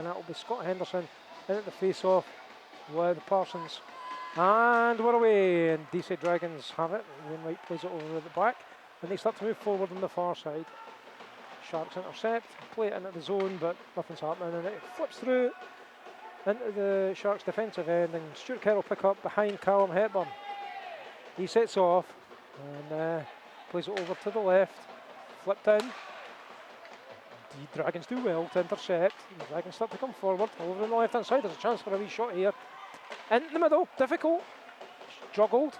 And that'll be Scott Henderson in at the face-off with Parsons. And we're away, and Deeside Dragons have it. Wainwright plays it over at the back, and they start to move forward on the far side. Sharks intercept, play it into the zone, but nothing's happening, and it flips through into the Sharks' defensive end, and Stuart Kerr will pick up behind Callum Hepburn. He sets off and plays it over to the left, flipped in. The Dragons do well to intercept. The Dragons start to come forward. Over on the left hand side, there's a chance for a wee shot here. In the middle, difficult, juggled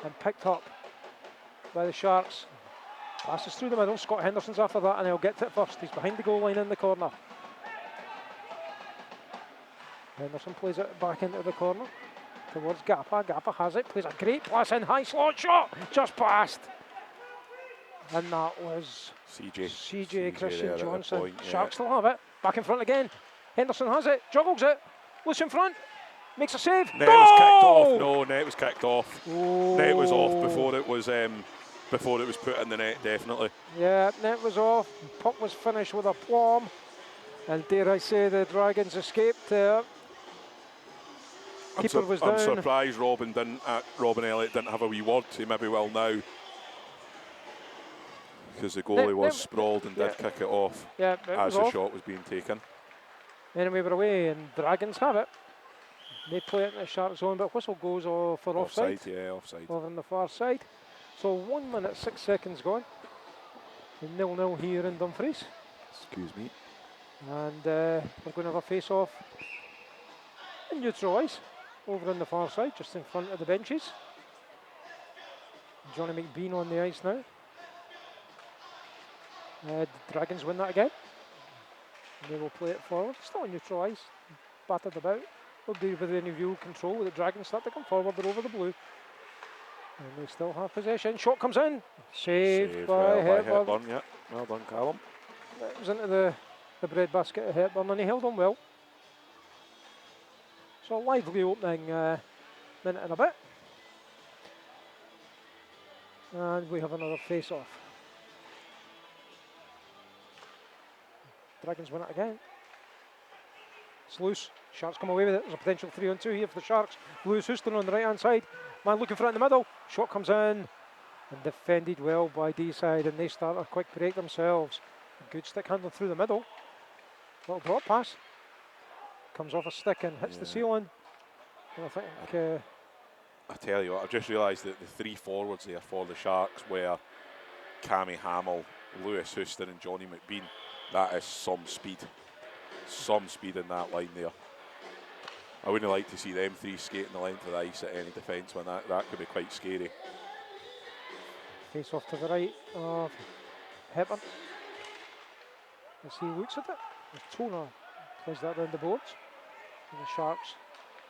and picked up by the Sharks. Passes through the middle. Scott Henderson's after that, and he'll get to it first. He's behind the goal line in the corner. Henderson plays it back into the corner towards Gappa. Gappa has it, plays a great pass in, high slot shot, just past. And that was CJ Christian Johnson. Point, yeah. Sharks still have it. Back in front again. Henderson has it, juggles it, loose in front, makes a save. Net Goal! was kicked off. No, net was kicked off. Oh. Net was off before it was put in the net, definitely. Yeah, net was off. Puck was finished with a plum. And dare I say, the Dragons escaped there. Keeper was down. I'm surprised Robin Elliott didn't have a wee word. He maybe will now, because the goalie was sprawled and did kick it off as the shot was being taken. Anyway, we're away, and Dragons have it. They play it in the Shark zone, but whistle goes for offside. Yeah, offside. Over on the far side. So 1 minute 6 seconds gone. 0-0 here in Dumfries. Excuse me. And we're going to have a face-off in neutral ice over on the far side, just in front of the benches. Johnny McBean on the ice now. The Dragons win that again. They will play it forward. Still on neutral ice, battered about. Will be with any view control. The Dragons start to come forward. They're over the blue, and they still have possession. Shot comes in, saved by Hepburn. Yeah, well done, Callum. It was into the breadbasket of Hepburn, and he held on well. So a lively opening minute and a bit, and we have another face-off. Dragons win it again. It's loose. Sharks come away with it. There's a potential 3-on-2 here for the Sharks. Lewis Houston on the right hand side. Man looking for it in the middle. Shot comes in and defended well by Deeside, and they start a quick break themselves. A good stick handle through the middle. Little drop pass. Comes off a stick and hits the ceiling. And I think I tell you what, I've just realised that the three forwards there for the Sharks were Cammy Hamill, Lewis Houston and Johnny McBean. That is some speed. Some speed in that line there. I wouldn't like to see them three skating the length of the ice at any defence when that could be quite scary. Face off to the right of Hepburn. As he looks at it, Toner plays that round the boards. And the Sharks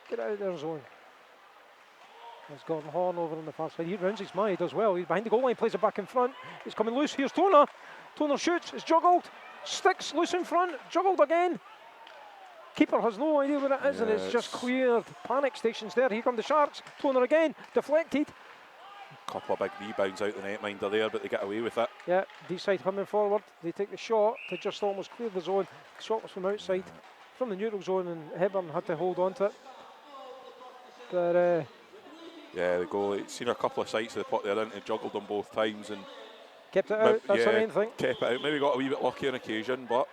get out of their zone. There's Gordon Horn over on the far side. He rounds his man, he does well. He's behind the goal line, plays it back in front. He's coming loose. Here's Toner. Toner shoots, it's juggled. Sticks loose in front, juggled again. Keeper has no idea where it is, and it's just cleared. Panic stations there. Here come the Sharks. Toner again, deflected. Couple of big rebounds out the netminder there, but they get away with it. Yeah, Deeside coming forward. They take the shot to just almost clear the zone. The shot was from outside, from the neutral zone, and Hepburn had to hold on to it. But yeah, the goalie seen a couple of sights of the puck there, and he juggled them both times and kept it out. That's the main thing. Kept it out. Maybe got a wee bit lucky on occasion, but.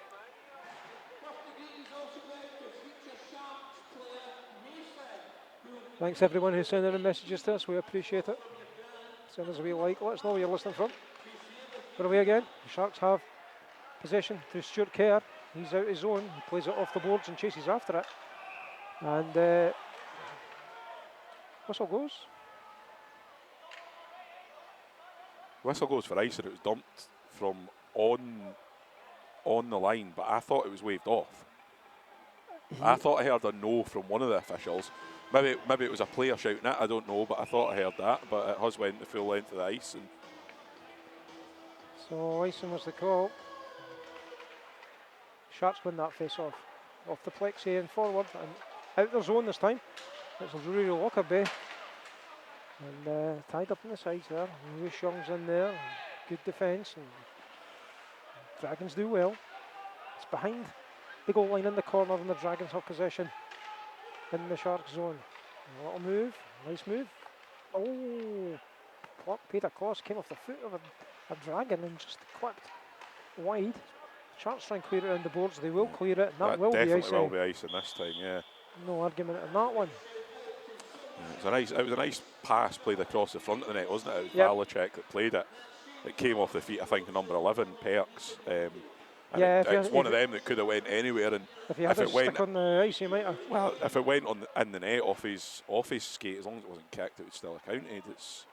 Thanks everyone who's sending in messages to us, we appreciate it. Send us a wee like, let us know where you're listening from. We're away again. The Sharks have possession through Stuart Kerr. He's out his zone, he plays it off the boards and chases after it. And whistle goes. Whistle goes for ice, and it was dumped from on the line, but I thought it was waved off. I thought I heard a no from one of the officials. Maybe it was a player shouting it, I don't know, but I thought I heard that. But it has went the full length of the ice. And so icing was the call. Sharks win that face-off. Off the plexi and forward, and out their zone this time. It's Rory Lockerbie. And tied up on the sides there. Lewis Young's in there. Good defence. And Dragons do well. It's behind the goal line in the corner, and the Dragons have possession in the Sharks zone. A little move, nice move. Oh, puck paid across, came off the foot of a Dragon and just clipped wide. Sharks try and clear it around the boards, they will clear it, and that will be definitely icing. will be icing this time, yeah. No argument on that one. It was a nice pass played across the front of the net, wasn't it? It was Yep. Valacek that played it. It came off the feet, I think, of number 11, Perks. And Yeah, it's one of them that could have went anywhere. And if you had it stick on the ice, you might have. Well, if it went in the net off his skate, as long as it wasn't kicked, it would still have counted. It's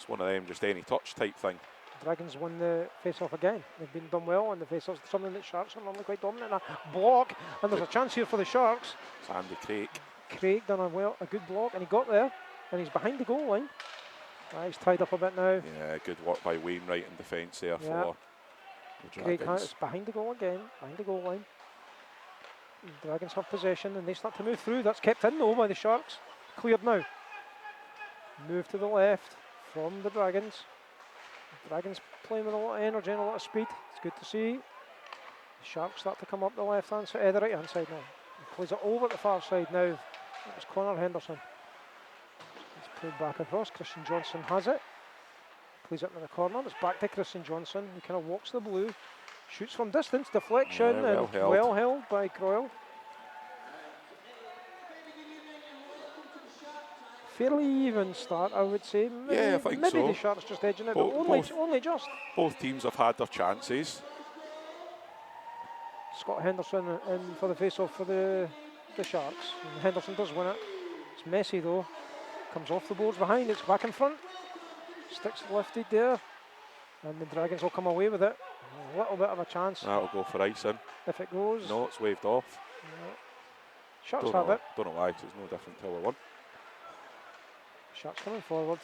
one of them, just any touch type thing. Dragons won the face-off again. They've been done well on the face-offs, something that Sharks are normally quite dominant in. A block, and there's a chance here for the Sharks. It's Andy Craig. Craig done a good block, and he got there, and he's behind the goal line. He's tied up a bit now. Yeah, good work by Wainwright in defence there for the Craig Dragons. is behind the goal again, behind the goal line. The Dragons have possession, and they start to move through. That's kept in though by the Sharks. Cleared now. Move to the left from the Dragons. Dragons playing with a lot of energy and a lot of speed. It's good to see. The Sharks start to come up the left-hand side, the right-hand side now. He plays it over at the far side now. It's Connor Henderson. It's played back across. Christian Johnson has it. Plays it in the corner. It's back to Christian Johnson. He kind of walks the blue. Shoots from distance. Deflection and well held by Croyle. Fairly even start, I would say. Maybe, Yeah, I think maybe so. the Sharks just edging it, but only just. Both teams have had their chances. Scott Henderson in for the face-off for the Sharks. And Henderson does win it. It's messy though. Comes off the boards behind. It's back in front. Sticks lifted there. And the Dragons will come away with it. A little bit of a chance. That'll go for icing. If it goes. No, it's waved off. No. Sharks have it. Don't know why, 'cause it's no different till we won. Sharks coming forward.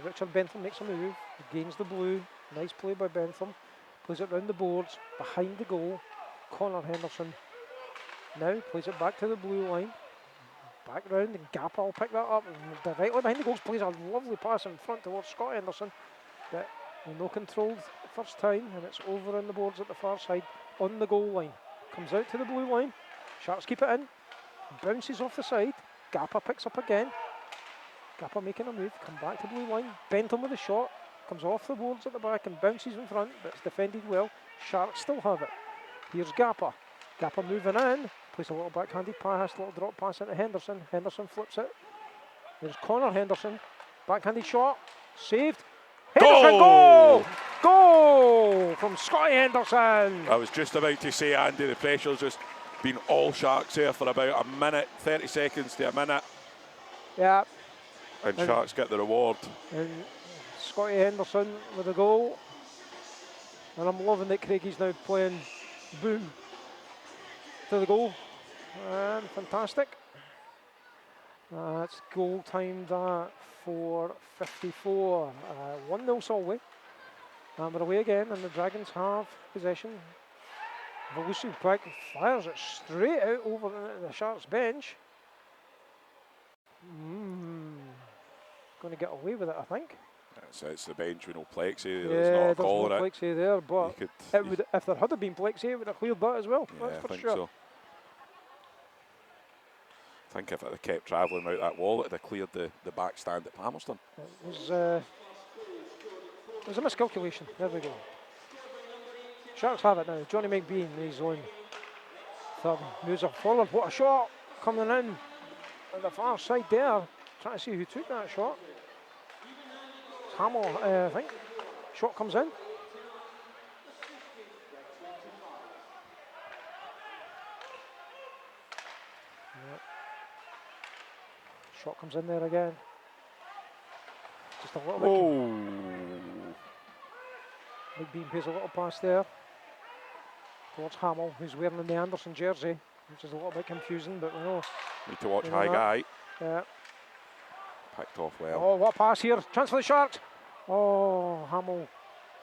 Richard Bentham makes a move. He gains the blue. Nice play by Bentham. Plays it round the boards. Behind the goal. Connor Henderson now plays it back to the blue line. Back round, and Gappa will pick that up. And directly behind the goals, plays a lovely pass in front towards Scott Henderson. But no control first time, and it's over on the boards at the far side on the goal line. Comes out to the blue line. Sharks keep it in. Bounces off the side. Gappa picks up again. Gappa making a move. Come back to blue line. Bentham with a shot. Comes off the boards at the back and bounces in front, but it's defended well. Sharks still have it. Here's Gappa. Gappa moving in. Plays a little backhanded pass, little drop pass into Henderson. Henderson flips it. There's Connor Henderson. Backhanded shot. Saved. Henderson, goal! Goal from Scotty Henderson. I was just about to say, Andy, the pressure's just been all Sharks there for about a minute, 30 seconds to a minute. Yeah. And Sharks get the reward. And Scotty Henderson with a goal. And I'm loving that Craigie's now playing boom to the goal. And fantastic. It's goal timed at 4:54. 1-0 Solway. And we're away again, and the Dragons have possession. Elusive Quick fires it straight out over the Sharks bench. Going to get away with it, I think. It's the bench with no plexi. Yeah, There's not a call no in it. plexi there, but it would, if there had been plexi, it would have cleared that as well. Yeah, that's for I think sure. so. I think if it had kept travelling out that wall, it would have cleared the back stand at Palmerston. It was a miscalculation. There we go. Sharks have it now. Johnny McBean in his own third. Moves up forward. What a shot coming in at the far side there. Trying to see who took that shot. It's Hamill, I think. Shot comes in. Shot comes in there again. Just a little bit. McBean plays a little pass there towards Hamill, who's wearing the Anderson jersey, which is a little bit confusing, but we know. Need to watch high guy. Yeah. Picked off well. Oh, what a pass here. Chance for the Sharks. Oh, Hamill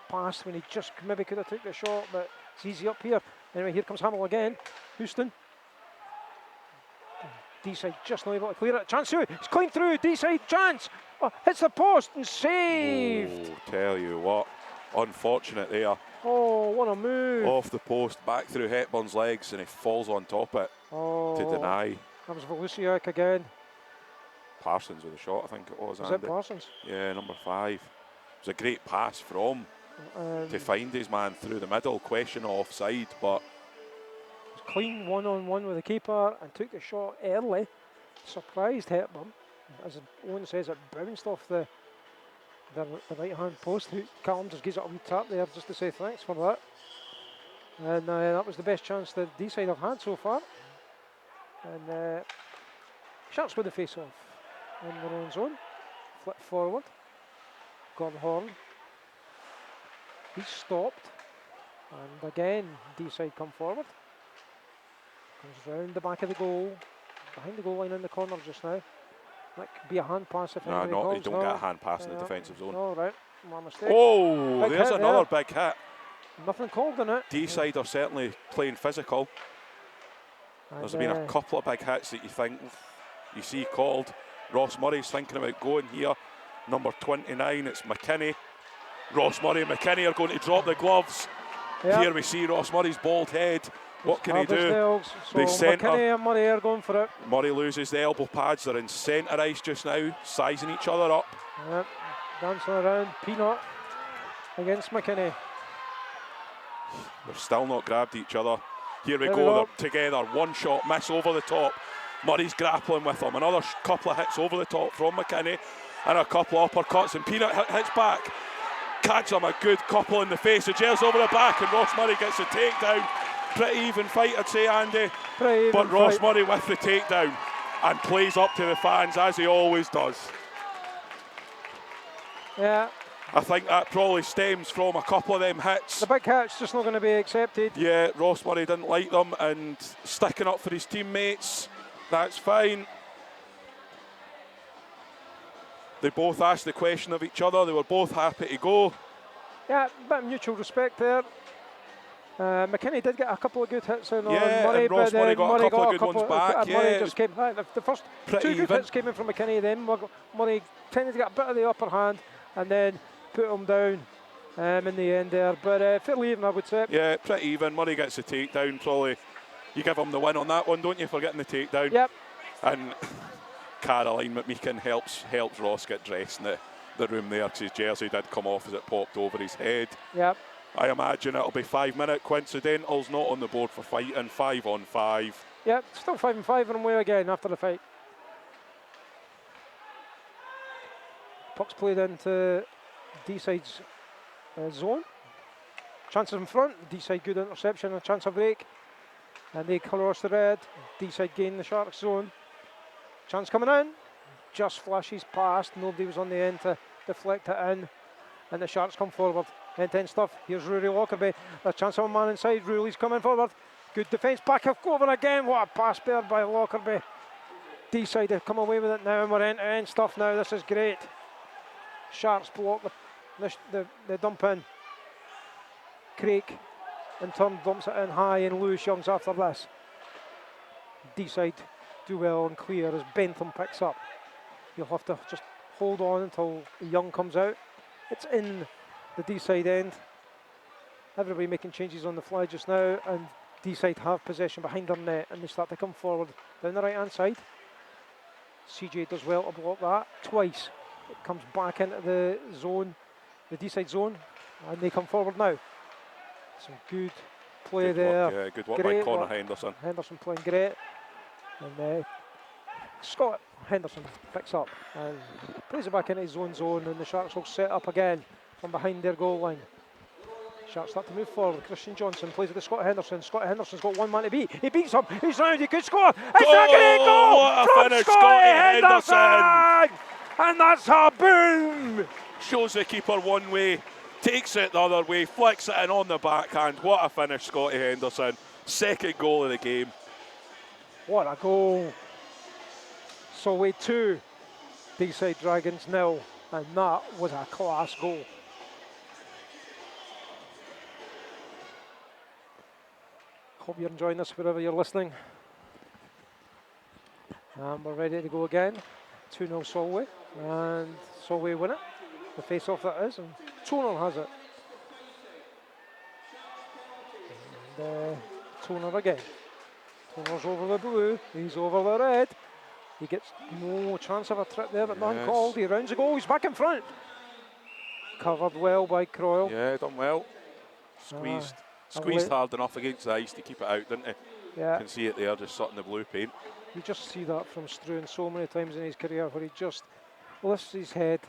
passed when he just maybe could have took the shot, but it's easy up here. Anyway, here comes Hamill again. Houston. Deeside just not able to clear it. Chance through. It's clean through. Deeside chance. Oh, hits the post and saved. Tell you what. Unfortunate there. Oh, what a move. Off the post, back through Hepburn's legs, and he falls on top it to deny. That was Volusiak again. Parsons with a shot, I think it was. Was Andy. it Parsons? Yeah, number 5. It was a great pass from to find his man through the middle. Question offside, but Clean one-on-one with the keeper and took the shot early. Surprised Hepburn. As Owen says, it bounced off the right-hand post. Callum just gives it a wee tap there just to say thanks for that. And that was the best chance that Deeside have had so far. And Sharks with the face-off in their own zone. Flip forward. Gordon Horn. He's stopped. And again, Deeside come forward. Comes round the back of the goal. Behind the goal line in the corner just now. That could be a hand pass if anybody calls. you don't get a hand pass in the defensive zone. Oh, right. My mistake. Oh, big there's another big hit. Nothing called in it. Deeside are certainly playing physical. And There's been a couple of big hits that you see called. Ross Murray's thinking about going here. Number 29, it's McKinney. Ross Murray and McKinney are going to drop the gloves. Yep. Here we see Ross Murray's bald head. What can he do? So They centre. McKinney and Murray are going for it. Murray loses the elbow pads. They're in centre ice just now, sizing each other up. Yep. Dancing around. Peanut against McKinney. They're still not grabbed each other. Here we There go. we go. They're together. One shot miss over the top. Murray's grappling with him. Another couple of hits over the top from McKinney. And a couple of uppercuts. And Peanut hits back. Catch him a good couple in the face. The jails over the back. And Ross Murray gets the takedown. Pretty even fight, I'd say, Andy. But Ross Murray with the takedown. And plays up to the fans as he always does. Yeah. I think that probably stems from a couple of them hits. The big hit's just not going to be accepted. Yeah, Ross Murray didn't like them and sticking up for his teammates. That's fine. They both asked the question of each other. They were both happy to go. Yeah, a bit of mutual respect there. McKinney did get a couple of good hits in on Murray, and Ross but Murray got a couple of good couple ones back. Murray just came. The first two good even. hits came in from McKinney. Then Murray tended to get a bit of the upper hand and then put him down in the end there. But fairly even, I would say. Yeah, pretty even. Murray gets the takedown. Probably you give him the win on that one, don't you, for getting the takedown? Yep. And Caroline McMeekin helps Ross get dressed in the room there because his jersey did come off as it popped over his head. Yep. I imagine it'll be 5 minute coincidentals, not on the board for fighting. 5 on 5. Yep, still 5-5 and away again after the fight. Puck's played into Deeside's zone. Chances in front. Deeside good interception, a chance of break. And they cross the red. Deeside gain the Sharks zone. Chance coming in. Just flashes past. Nobody was on the end to deflect it in. And the Sharks come forward. Intense stuff. Here's Rory Lockerbie. A chance of a man inside. Rooley's coming forward. Good defence. Back over again. What a pass there by Lockerbie. Deeside have come away with it now, and we're end-to-end stuff now. This is great. Sharks block the dump in. Craig in turn dumps it in high, and Lewis Young's after this. Deeside do well and clear as Bentham picks up. You'll have to just hold on until Young comes out. It's in the Deeside end. Everybody making changes on the fly just now, and Deeside have possession behind their net, and they start to come forward down the right hand side. CJ does well to block that twice. It comes back into the zone, the Deeside zone, and they come forward now. Some good play Good there. work, yeah, good work by Great Connor work. Henderson. Henderson playing great. And Scott Henderson picks up and plays it back into his own zone, and the Sharks will set up again from behind their goal line. Sharks start to move forward. Christian Johnson plays with the Scott Henderson. Scott Henderson's got one man to beat. He beats him. He's round. He could score. It's not going to go what a from finish, Scotty Henderson. And that's a boom. Shows the keeper one way, takes it the other way, flicks it in on the backhand. What a finish, Scotty Henderson. Second goal of the game. What a goal. Solway 2, Deeside Dragons 0, and that was a class goal. Hope you're enjoying this wherever you're listening. And we're ready to go again. 2-0 Solway, and Solway win it. The face-off that is, and Tonal has it. And Toner again. Toner's over the blue. He's over the red. He gets no chance of a trip there, but none called. He rounds the goal. He's back in front. Covered well by Croyle. Yeah, done well. Squeezed hard enough against the ice to keep it out, didn't he? Yeah. You can see it there, just sort in the blue paint. You just see that from Struan so many times in his career, where he just lifts his head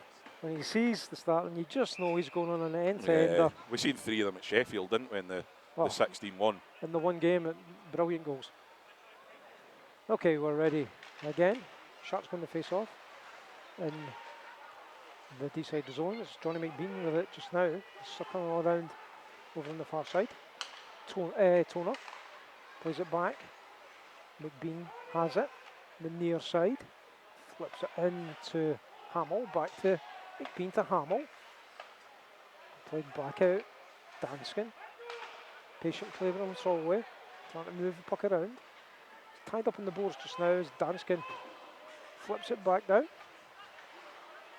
when he sees the start, and you just know he's going on an end-to-ender. Yeah, we've seen 3 of them at Sheffield, didn't we, in the 16-1. In the one game, brilliant goals. Okay, we're ready again. Sharks going to face off in the Deeside zone. It's Johnny McBean with it just now. He's circling all around over on the far side. Toner plays it back. McBean has it. The near side. Flips it into Hamill. Back to McBean to Hamill. Played back out. Danskin. Patient play from Solway. Trying to move the puck around. He's tied up in the boards just now as Danskin flips it back down.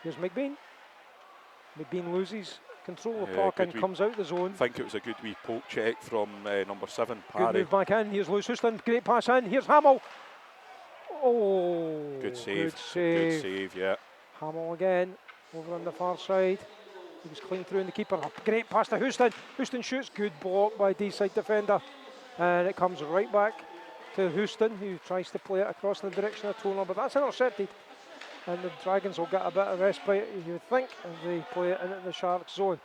Here's McBean. McBean loses control of the puck and comes out the zone. I think it was a good wee poke check from number 7, Parry. Good move back in. Here's Lewis Houston. Great pass in. Here's Hamill. Oh, good save. Good save. Good save, yeah. Hamill again over on the far side. He was clean through in the keeper. A great pass to Houston. Houston shoots. Good block by Deeside defender. And it comes right back to Houston, who tries to play it across the direction of Toner, but that's intercepted. And the Dragons will get a bit of respite, you would think, as they play it into the Sharks zone.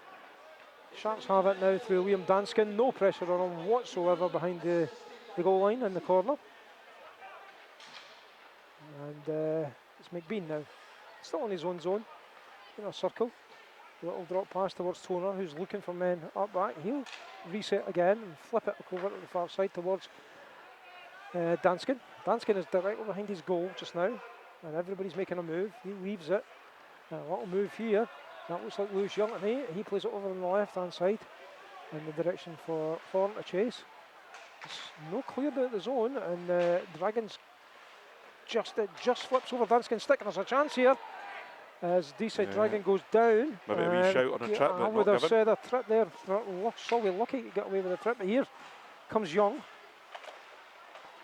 Sharks have it now through Liam Danskin. No pressure on him whatsoever behind the goal line in the corner. And it's McBean now. Still in his own zone. In a circle. A little drop pass towards Toner, who's looking for men up back. He'll reset again and flip it over to the far side towards Danskin. Danskin is directly behind his goal just now. And everybody's making a move. He leaves it. And a little move here. That looks like Lewis Young to me. He plays it over on the left-hand side in the direction for Thorne to chase. It's no clear out the zone, and Dragons it just flips over Danskin's stick, and there's a chance here as Deeside Dragon goes down. Maybe a wee shout on a trip, I would have said a trip there. Solway lucky to get away with a trip, but here comes Young.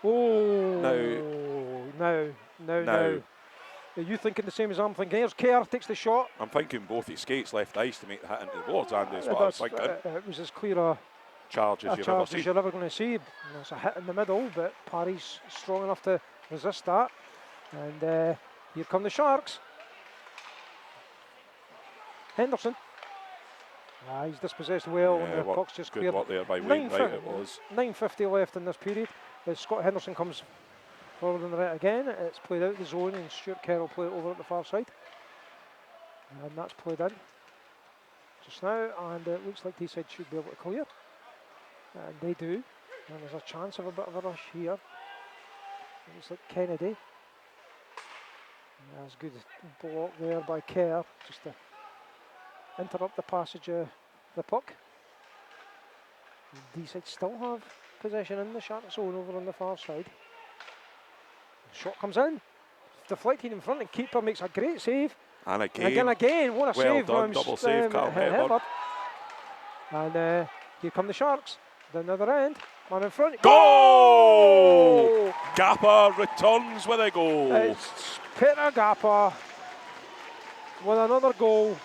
Oh, now. Are you thinking the same as I'm thinking? Here's Kerr, takes the shot. I'm thinking both his skates left ice to make the hit into the boards, Andy, is what I was thinking. It was as clear a charge as you're ever going to see. There's a hit in the middle, but Parry's strong enough to resist that. And here come the Sharks. Henderson. He's dispossessed well, and the puck's just cleared. Good work there by Wainwright, it was. 9:50 left in this period. As Scott Henderson comes forward on the right again, it's played out the zone, and Stuart Kerr will play it over at the far side. And that's played in just now, and it looks like Deeside should be able to clear. And they do. And there's a chance of a bit of a rush here. It looks like Kennedy. That's good block there by Kerr, just to interrupt the passage of the puck. Deeside still have possession in the Shark zone over on the far side. Shot comes in, deflected in front, and keeper makes a great save. And again, what a save! Done, double save, Carl Hepburn. And here come the Sharks down the other end. Man in front. Goal! Gappa returns with a goal. It's Peter Gappa with another goal.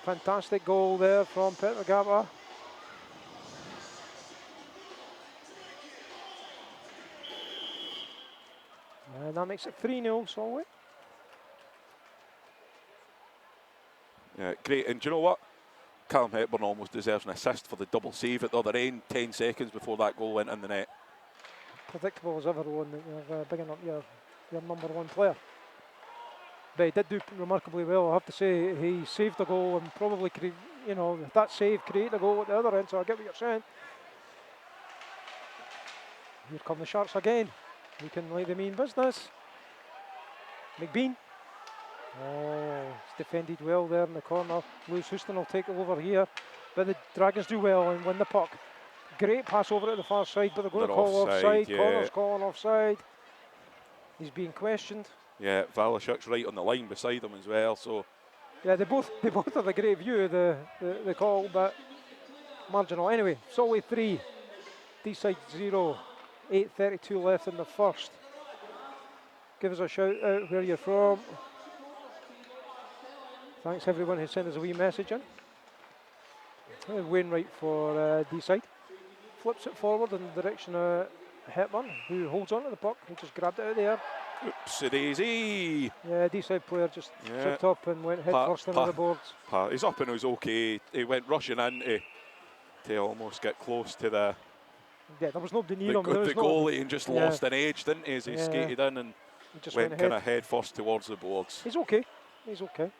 Fantastic goal there from Peter Gappa. And that makes it 3-0 Solway. Yeah, great. And do you know what? Callum Hepburn almost deserves an assist for the double save at the other end, 10 seconds before that goal went in the net. Predictable as ever, Owen, that you're bigging up your number one player. But he did do remarkably well, I have to say. He saved the goal and probably, that save created a goal at the other end, so I get what you're saying. Here come the Sharks again. We can like the mean business. McBean. Oh, it's defended well there in the corner. Lewis Houston will take it over here. But the Dragons do well and win the puck. Great pass over at the far side, but they're going to call offside. Yeah. Corner's calling offside. He's being questioned. Yeah, Valashuk's right on the line beside him as well. So Yeah, they both have a great view of the call, but marginal. Anyway, Solway 3, Deeside 0, 8:32 left in the first. Give us a shout out where you're from. Thanks everyone who sent us a wee message in. Wainwright for Deeside. Flips it forward in the direction of Hepburn, who holds on to the puck. He just grabbed it out of the air. oopsie daisy. Yeah, Deeside player just tripped up and went head first into the boards. He's up and he was okay. He went rushing in to almost get close to the Yeah, there was nobody near him. The goalie and just lost an edge, didn't he, as he skated in and just went kind of head first towards the boards. He's okay. He's okay.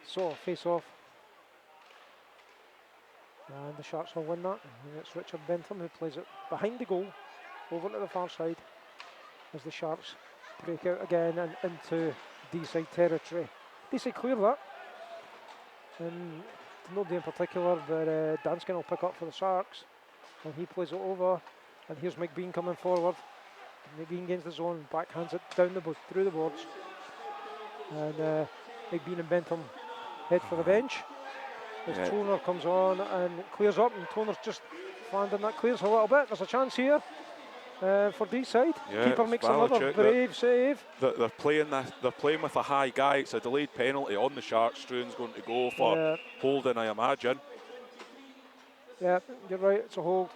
So, face off. And the Sharks will win that. And it's Richard Bentham who plays it behind the goal, over to the far side, as the Sharks break out again and into Deeside territory. Deeside clear that. And nobody in particular, but Danskin will pick up for the Sharks. And he plays it over. And here's McBean coming forward. McBean gains the zone, backhands it down through the boards. And McBean and Bentham head for the bench. As Toner comes on and clears up, and Toner's just finding that clears a little bit. There's a chance here for Deeside. Yeah, Keeper makes another brave save. They're playing with a high guy. It's a delayed penalty on the Sharks. Struan's going to go for holding, I imagine. Yeah, you're right. It's a hold.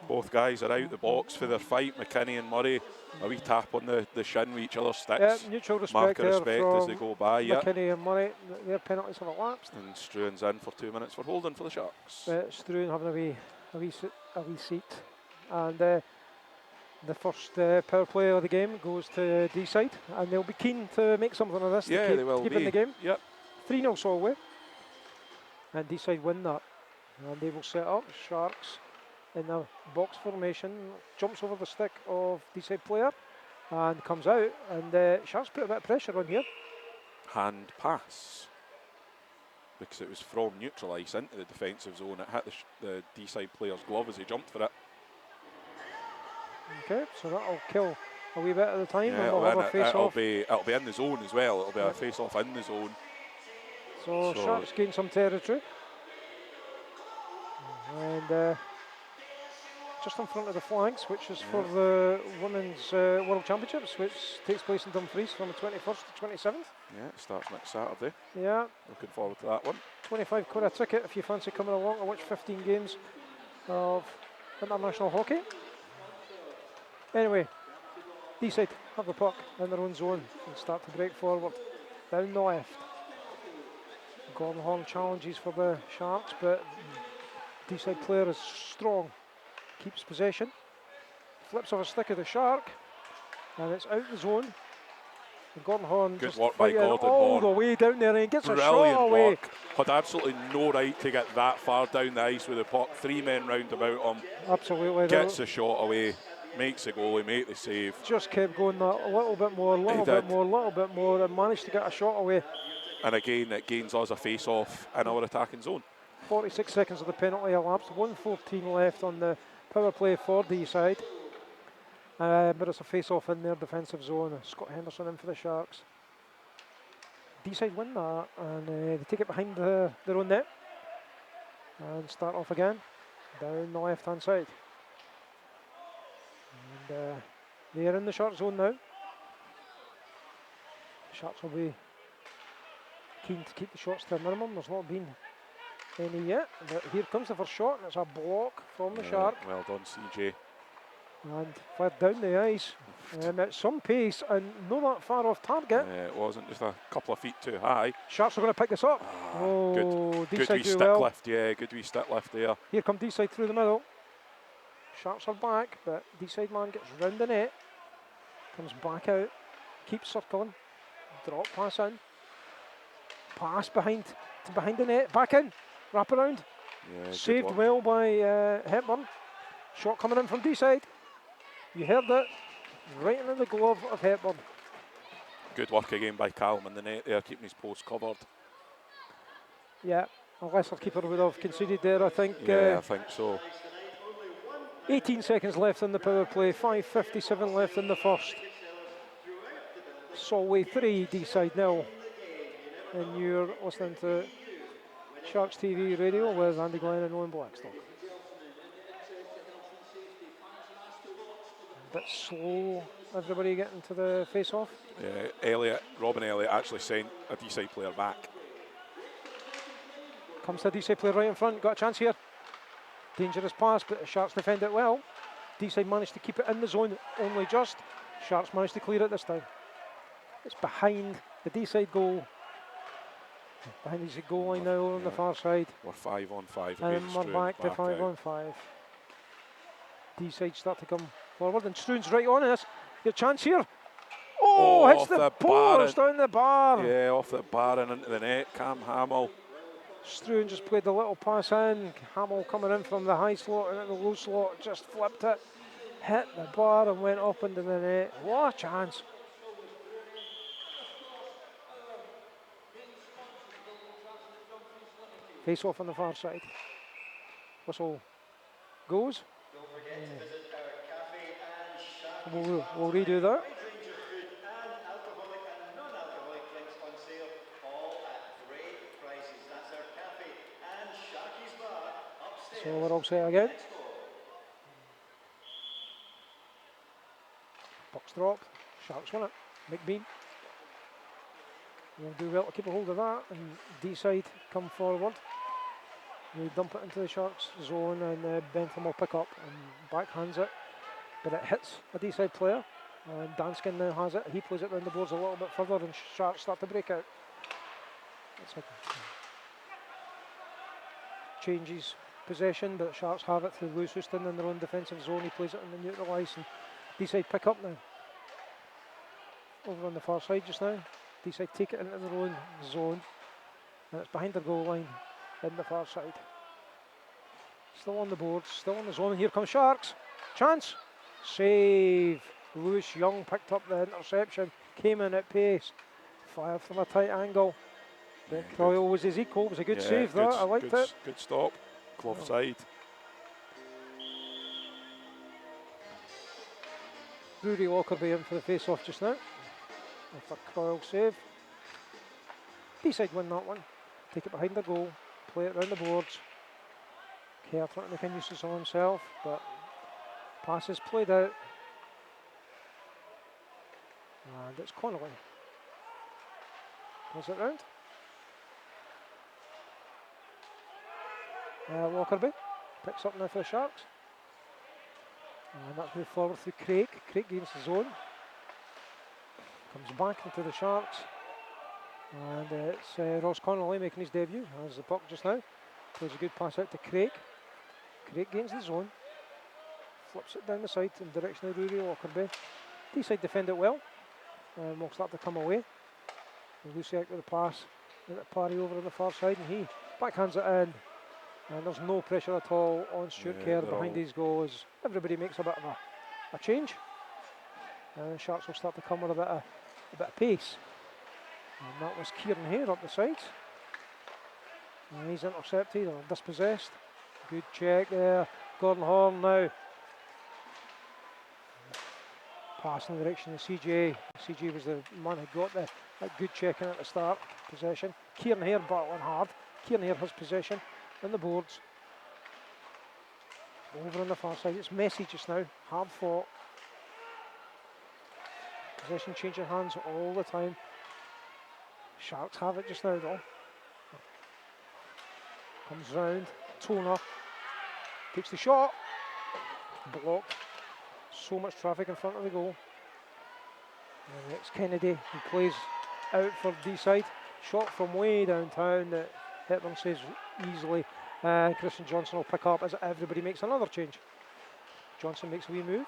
Both guys are out the box for their fight. McKinney and Murray, a wee tap on the shin with each other's sticks. Yeah, mutual respect. Mark of respect as they go by. McKinney and Murray, their penalties have elapsed. And Struan's in for 2 minutes for holding for the Sharks. Struan having a wee seat. And the first power play of the game goes to Deeside, and they'll be keen to make something of this. Yeah, they will keep be. In the game. Yep. 3-0 Solway. And Deeside win that. And they will set up. Sharks in a box formation, jumps over the stick of Deeside player and comes out, and Sharks put a bit of pressure on here. Hand pass, because it was from neutral ice into the defensive zone. It hit the Deeside player's glove as he jumped for it. Okay, so that'll kill a wee bit at the time, Yeah, and we'll have a face-off. It'll be in the zone as well. It'll be a face-off in the zone. So Sharks gain some territory. And just in front of the flags, which is for the Women's World Championships, which takes place in Dumfries from the 21st to 27th. Yeah, it starts next Saturday. Yeah. Looking forward to that one. 25 quid a ticket if you fancy coming along to watch 15 games of international hockey. Anyway, Deeside have the puck in their own zone and start to break forward. Down the left. Gordon Horn challenges for the Sharks, but Deeside player is strong. Keeps possession, flips off a stick of the Shark, and it's out the zone. And Gordon Horn good just work by Gordon all Horn. the way down there and gets Brilliant a shot away. Work. Had absolutely no right to get that far down the ice with the puck. 3 men round about him. Absolutely. Gets the shot away, makes the goalie make the save. Just kept going that a little bit more, and managed to get a shot away. And again, it gains us a face-off in our attacking zone. 46 seconds of the penalty elapsed. 1:14 left on the power play for Deeside. But it's a face-off in their defensive zone. Scott Henderson in for the Sharks. Deeside win that, and they take it behind their own net and start off again down the left-hand side. And they are in the short zone now. Sharks will be keen to keep the shots to a minimum. There's not been any yet, but here comes the first shot, and it's a block from the Shark. Well done, CJ. And fired down the ice, and at some pace, and not that far off target. It wasn't, just a couple of feet too high. Sharks are going to pick this up. Good wee stick lift, good wee stick lift there. Here come Deeside through the middle. Sharks are back, but Deeside man gets round the net, comes back out, keeps circling, drop pass in, pass behind the net, back in, wrap around. Saved well by Hepburn. Shot coming in from Deeside. You heard it, right into the glove of Hepburn. Good work again by Callum in the net there, keeping his post covered. Yeah, a lesser keeper would have conceded there, I think. Yeah, I think so. 18 seconds left in the power play, 5:57 left in the first. Solway 3, Deeside 0. And you're listening to Sharks TV Radio with Andy Glenn and Owen Blackstock. A bit slow, everybody getting to the face-off. Robin Elliott actually sent a Deeside player back. Comes to a Deeside player right in front, got a chance here. Dangerous pass, but the Sharks defend it well. Deeside managed to keep it in the zone, only just. Sharks managed to clear it this time. It's behind the Deeside goal. Behind the goal line now on the far side. We're 5-on-5 And against we're Struan back to 5 out. on 5. Deeside start to come forward, and Struan's right on this. Your chance here. Oh, hits off the the post bar down the bar. Yeah, off the bar and into the net. Cam Hamill. Struan just played the little pass in. Hamill coming in from the high slot and at the low slot, just flipped it, hit the bar and went up into the net. What a chance. Face off on the far side. Whistle goes. We'll redo that. So we're all set again. Puck's dropped. Sharks win it. McBean will do well to keep a hold of that, and Deeside come forward. They dump it into the Sharks zone, and Bentham will pick up and backhands it, but it hits a Deeside player, and Danskin now has it. He plays it round the boards a little bit further, and Sharks start to break out. It's like changes possession, but Sharks have it through Lewis Houston in their own defensive zone. He plays it in the neutral ice, and Deeside pick up now. Over on the far side just now. Deeside take it into their own zone, and it's behind their goal line in the far side. Still on the boards, still on the zone, and here comes Sharks. Chance, save. Lewis Young picked up the interception, came in at pace, fired from a tight angle. Yeah, Croyle was his equal. It was a good save that, I liked it. Good stop, glove side. Rory Lockerbie in for the face-off just now. After Croyle save. Deeside win that one. Take it behind the goal, play it round the boards. Kerr trying to make a nuisance of himself, but pass is played out. And it's Connolly. Was it round? Lockerbie picks up now for the Sharks. And that's moved forward through Craig. Craig gains the zone. Comes back into the Sharks. And it's Ross Connolly making his debut. Has the puck just now. Plays a good pass out to Craig. Craig gains the zone. Flips it down the side in the direction of Rory Lockerbie. Deeside defend it well. And will start to come away. Luciak with the pass. Let it parry over on the far side, and he backhands it in. And there's no pressure at all on Stuart Kerr behind his goal as everybody makes a bit of a change. And the Sharks will start to come with a bit of pace. And that was Kieran Hare up the sides. And he's intercepted or dispossessed. Good check there. Gordon Horn now. Pass in the direction of CJ. CJ was the man who got that good check in at the start. Possession. Kieran Hare battling hard. Kieran Hare has possession on the boards. Over on the far side. It's messy just now. Hard fought. Possession changing hands all the time. Sharks have it just now though. Comes round. Toner. Takes the shot. Blocked. So much traffic in front of the goal. And it's Kennedy who plays out for Deeside. Shot from way downtown that Hepburn saves easily. Christian Johnson will pick up as everybody makes another change. Johnson makes a wee move.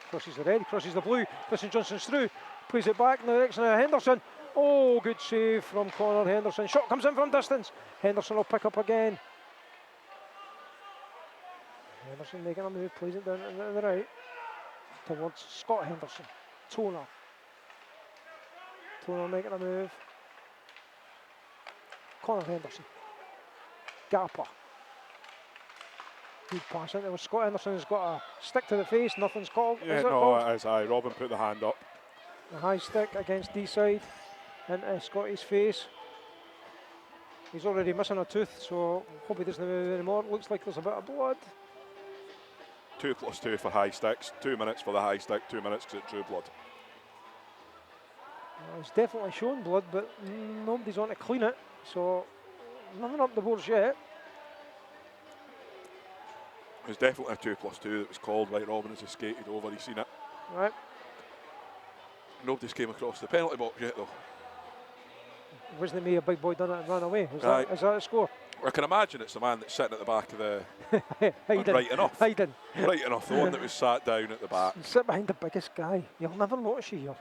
Crosses the red, crosses the blue. Christian Johnson's through. Plays it back in the direction of Henderson. Oh, good save from Connor Henderson. Shot comes in from distance. Henderson will pick up again. Henderson making a move, plays it down to the right towards Scott Henderson. Toner making a move. Connor Henderson. Gapper. Good pass into Scott Anderson's got a stick to the face, nothing's called. Yeah, Is it no, called? it is. Aye, Robin put the hand up. A high stick against Deeside into Scotty's face. He's already missing a tooth, so hope he doesn't move anymore. Looks like there's a bit of blood. 2+2 for high sticks. 2 minutes for the high stick. 2 minutes because it drew blood. He's definitely shown blood, but nobody's on to clean it, so nothing up the boards yet. It was definitely a 2+2 that was called. Right, Robin has just skated over. He's seen it. Right. Nobody's came across the penalty box yet, though. Wasn't me a big boy done it and ran away? Is Aye. that a score? I can imagine it's the man that's sitting at the back of the Hiding. right enough. Hiding. Right enough, the one that was sat down at the back. Sit behind the biggest guy. You'll never notice you here.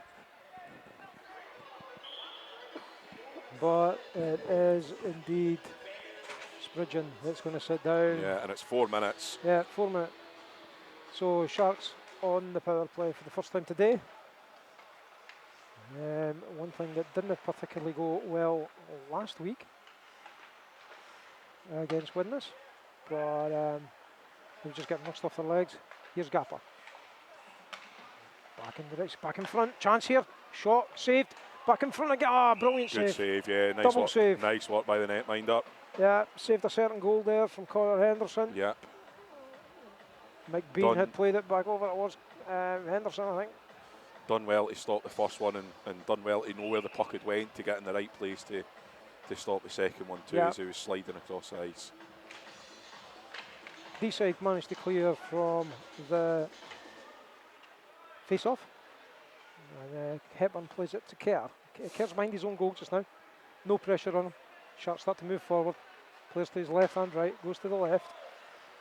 But it is indeed Spridgeon that's going to sit down. Yeah, and it's 4 minutes. Yeah, 4 minutes. So Sharks on the power play for the first time today. One thing that didn't particularly go well last week against Widnes, but they've just getting rushed off their legs. Here's Gapper. Back in the race, back in front. Chance here. Shot saved. Back in front again. Ah, brilliant Good save. save, yeah. Nice Double work. save. Nice work by the netminder. Yeah, saved a certain goal there from Connor Henderson. Yep. Mike Bean had played it back over towards Henderson, I think. Done well to stop the first one and done well to know where the puck had went to get in the right place to stop the second one too, as he was sliding across the ice. Deeside managed to clear from the face-off. And Hepburn plays it to Kerr. Kerr's behind his own goal just now. No pressure on him. Sharks start to move forward. Plays to his left and right, goes to the left.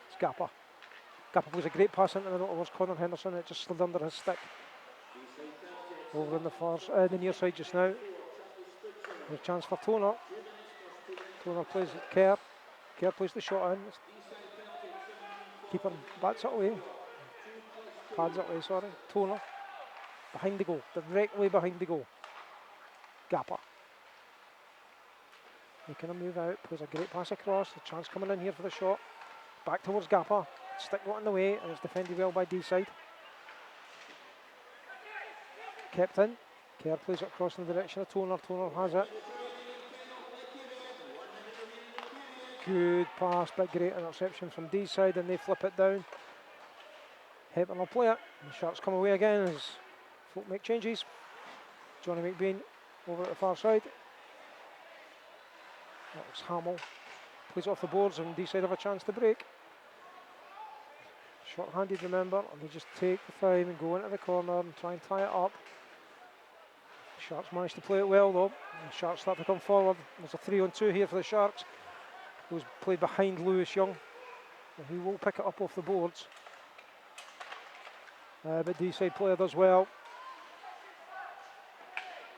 It's Gapper. Gapper plays a great pass into the middle towards Connor Henderson. It just slid under his stick. Over in the near side just now. There's a chance for Toner. Toner plays it Kerr. Kerr plays the shot in. Keeper bats it away. Pads it away, sorry. Toner. Behind the goal. Directly behind the goal. Gapper. Making a move out. Plays a great pass across. A chance coming in here for the shot. Back towards Gapper. Stick got in the way and it's defended well by Deeside. Kept in. Kerr plays it across in the direction of Toner. Toner has it. Good pass, but great interception from Deeside, and they flip it down. Hepburn will play it. The Sharks come away again as folk make changes. Johnny McBean over at the far side. That was Hamill. Plays it off the boards, and Deeside have a chance to break. Short-handed, remember, and they just take the time and go into the corner and try and tie it up. Sharks managed to play it well though. The Sharks start to come forward. There's a 3-on-2 here for the Sharks. It was played behind Lewis Young. And he will pick it up off the boards. But Deeside player does well.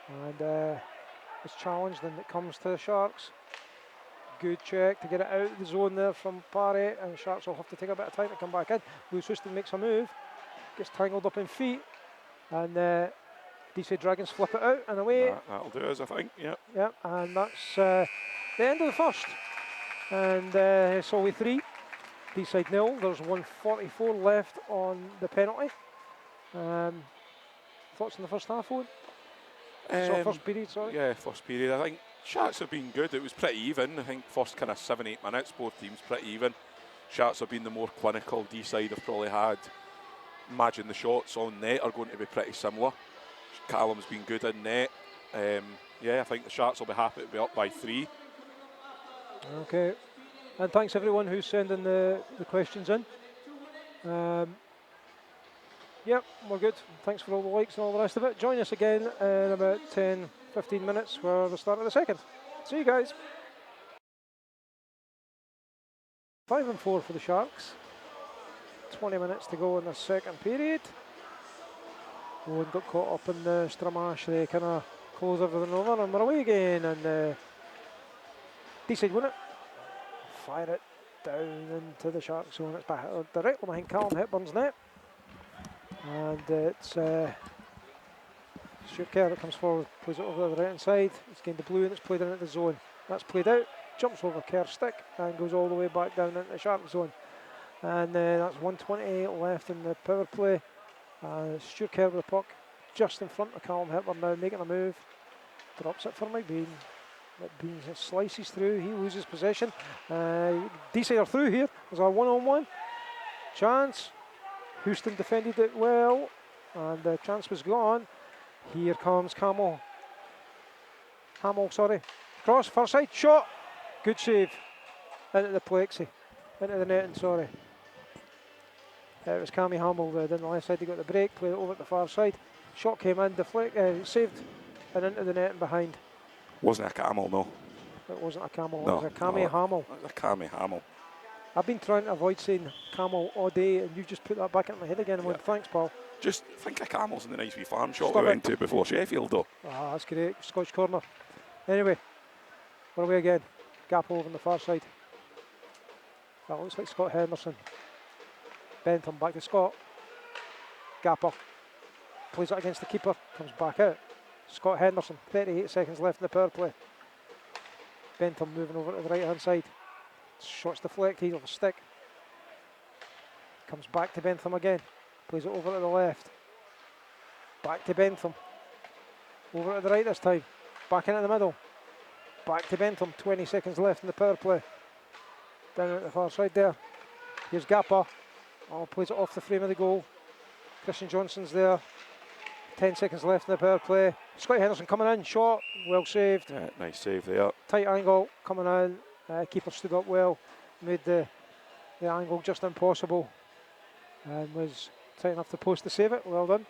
And it's challenged and it comes to the Sharks. Good check to get it out of the zone there from Parry, and the Sharks will have to take a bit of time to come back in. Lewis Houston makes a move, gets tangled up in feet, and Deeside Dragons flip it out and away. That'll do us, I think, yeah. Yeah, and that's the end of the first. And Solway 3, Deeside 0. There's 1:44 left on the penalty. Thoughts on the first half, Owen? First period, sorry. Yeah, first period. I think Sharks have been good. It was pretty even. I think first kind of 7-8 minutes, both teams pretty even. Sharks have been the more clinical. Deeside have probably had, imagine the shots on net are going to be pretty similar. Callum's been good in net. Yeah, I think the Sharks will be happy to be up by 3. Okay, and thanks everyone who's sending the questions in. Yep, we're good. Thanks for all the likes and all the rest of it. Join us again in about 10-15 minutes for the start of the second. See you guys. 5-4 for the Sharks. 20 minutes to go in the second period. Owen got caught up in the Stramash. They kind of close everything over and we're away again. And Deeside win it. Fire it down into the Sharks zone. It's back directly behind Callum Hepburn's net. And it's Stuart Kerr that comes forward, plays it over the right hand side. It's gained the blue and it's played into the zone. That's played out, jumps over Kerr's stick and goes all the way back down into the Shark zone. And that's 120 left in the power play. Stuart Kerr with the puck just in front of Callum Hepburn now, making a move. Drops it for McBean. McBean slices through, he loses possession. Deeside are through here. There's a one-on-one chance. Houston defended it well, and the chance was gone. Here comes Hamill, sorry. Cross, far side, shot. Good save. Into the plexi. Into the netting, sorry. It was Cammy Hamill down the left side. He got the break, played it over at the far side. Shot came in, saved, and into the net and behind. Wasn't a camel, no. It wasn't a camel, No, it was a Cammy Hamill. It was a Cammy Hamill. I've been trying to avoid saying camel all day, and you've just put that back in my head again and went, thanks, pal. Just think of camels in the nice wee farm shop Stop we it. went to before Sheffield, though. Ah, that's great. Scotch corner. Anyway, we're away again. Gap over on the far side. That looks like Scott Henderson. Bentham back to Scott. Gapper. Plays it against the keeper. Comes back out. Scott Henderson. 38 seconds left in the power play. Bentham moving over to the right hand side. Shots deflected off a stick. Comes back to Bentham again. Plays it over to the left. Back to Bentham. Over to the right this time. Back into the middle. Back to Bentham. 20 seconds left in the power play. Down at the far side there. Here's Gappa. Oh, plays it off the frame of the goal. Christian Johnson's there. 10 seconds left in the power play. Scotty Henderson coming in. Shot. Well saved. Yeah, nice save there. Tight angle coming in. Keeper stood up well. Made the angle just impossible. And was tight enough to post to save it. Well done.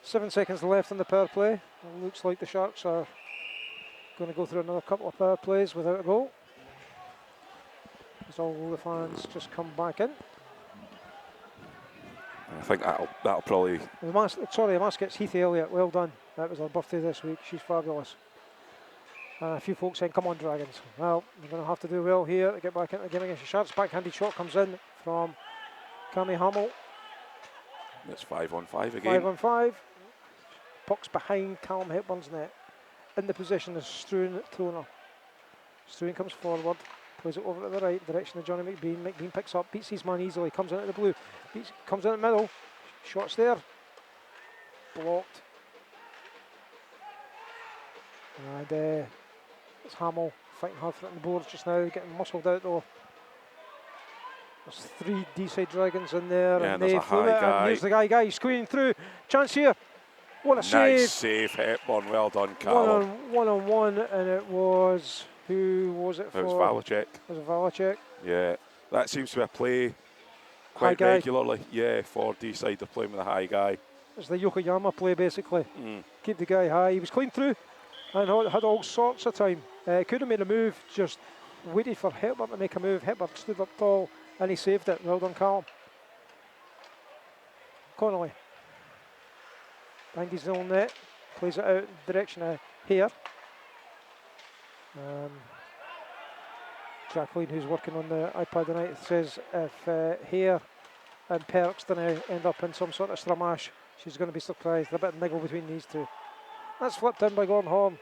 7 seconds left in the power play. It looks like the Sharks are going to go through another couple of power plays without a goal. As all the fans just come back in. I think that'll probably... The mask gets Heath Elliott. Well done. That was her birthday this week. She's fabulous. A few folks saying, come on, Dragons. Well, we're going to have to do well here to get back into the game against the Sharks. Backhanded shot comes in from Cammy Hamill. It's 5-on-5 again. 5-on-5. Puck's behind Callum Hepburn's net. In the position is Struan Toner. Struan comes forward, plays it over to the right, direction of Johnny McBean. McBean picks up, beats his man easily, comes into the blue, comes in the middle, shots there, blocked. And it's Hamill fighting hard for it on the boards just now, getting muscled out though. There's 3 Deeside Dragons in there, Yeah, and there's they a flew high it, guy. and here's the guy squeezing through. Chance here. What a save. Nice save, Hepburn. Well done, Callum. One on one, and it was, who was it for? It was Valacek. It was Valacek. Yeah, that seems to be a play quite High guy. regularly. Yeah, for Deeside, they're playing with a high guy. It's the Yokoyama play basically. Keep the guy high. He was clean through and had all sorts of time. Could have made a move, just waited for Hepburn to make a move. Hepburn stood up tall and he saved it. Well done, Callum. Connolly. Behind his own net. Plays it out in the direction of Hare. Jacqueline, who's working on the iPad tonight, says if Hare and Perks don't end up in some sort of stramash, she's going to be surprised. A bit of niggle between these two. That's flipped in by Gordon Horn.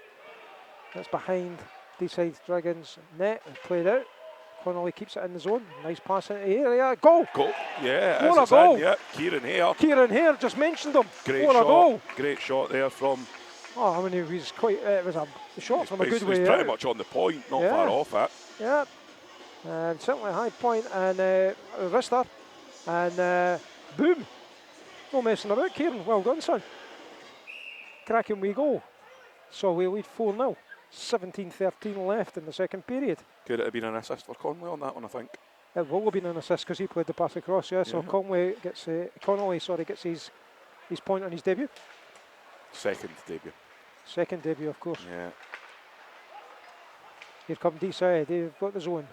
That's behind Deeside Dragons net. Played out. Connolly keeps it in the zone. Nice pass into the area. Goal! Goal. Yeah, What a it's goal. in. Yeah, Kieran Hare. Kieran Hare, just mentioned him. Great what shot. a goal! Great shot there from... Oh, I mean, it was quite. It was a shot from a good He way was pretty out. much on the point, not Yeah. far off it. Yeah, and certainly a high point and wrister, and boom! No messing about, Kieran. Well done, son. Cracking wee goal. So we lead 4-0. 17-13 left in the second period. Could it have been an assist for Conway on that one, I think. It will have been an assist because he played the pass across. Yeah, so Yeah. Connolly gets his point on his debut. Second debut. Second debut, of course. Yeah. Here come Deeside. They've got the zone.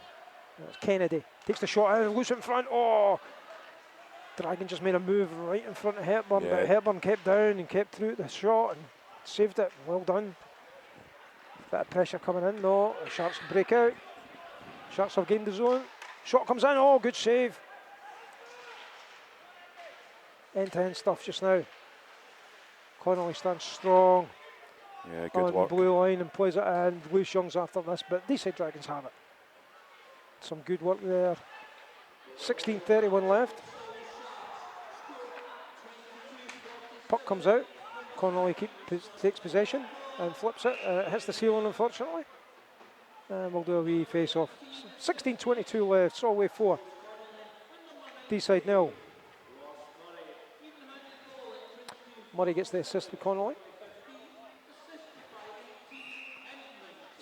That's Kennedy. Takes the shot out, loose in front. Oh! Dragon just made a move right in front of Hepburn, Yeah. but Hepburn kept down and kept through the shot and saved it. Well done. Bit of pressure coming in. No, the Sharks break out. Sharks have gained the zone. Shot comes in. Oh, good save. End-to-end stuff just now. Connolly stands strong Yeah, good on work. the blue line and plays it in. Lewis Young's after this, but Deeside Dragons have it. Some good work there 16:31 left. Puck comes out. Connolly takes possession and flips it. It hits the ceiling, unfortunately. And we'll do a wee face-off. 16:22 left. Solway 4. Deeside 0. Murray gets the assist with Connolly.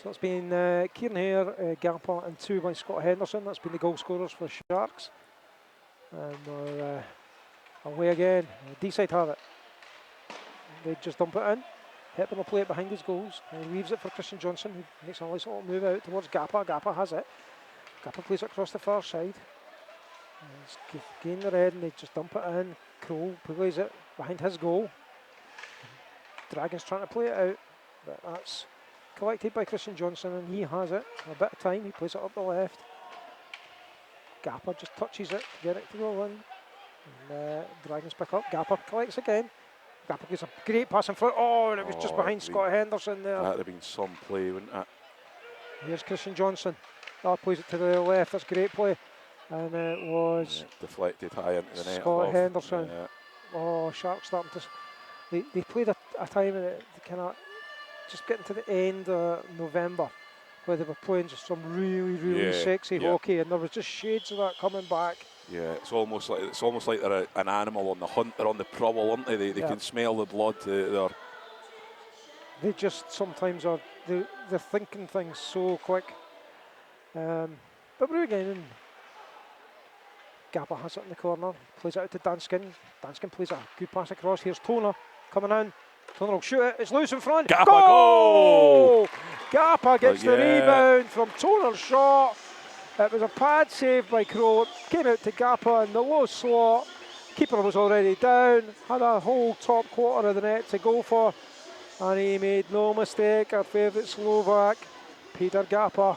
So it's been Kieran Hare, Gapper, and 2 by Scott Henderson. That's been the goal scorers for Sharks. And we're away again. Deeside have it. They just dump it in. Hepburn will play it behind his goals. And he leaves it for Christian Johnson, who makes a nice little move out towards Gapper. Gapper has it. Gapper plays it across the far side. He's gained the red and they just dump it in. Crow plays it behind his goal. Dragons trying to play it out, but that's collected by Christian Johnson and he has it. A bit of time, he plays it up the left. Gapper just touches it to get it to go in. And Dragons pick up. Gapper collects again. Gapper gets a great pass in front. Oh, and it was just behind Scott Henderson there. That would have been some play, wouldn't it? Here's Christian Johnson. Oh, plays it to the left. That's great play. And it was deflected high into the net. Scott Henderson. Yeah. Oh, Sharks starting to. They played a time in it, kind of just getting to the end of November, where they were playing just some really sexy hockey, and there was just shades of that coming back. Yeah, it's almost like they're an animal on the hunt. They're on the prowl, aren't they? They can smell the blood. They just sometimes are. They're thinking things so quick. But we're again. And Gapper has it in the corner. Plays it out to Danskin. Danskin plays a good pass across. Here's Toner coming in. Toner will shoot it. It's loose in front. Gapper goal! Gapper gets the rebound from Toner's shot. It was a pad save by Crow. Came out to Gapper in the low slot. Keeper was already down. Had a whole top quarter of the net to go for. And he made no mistake. Our favourite Slovak, Peter Gapper,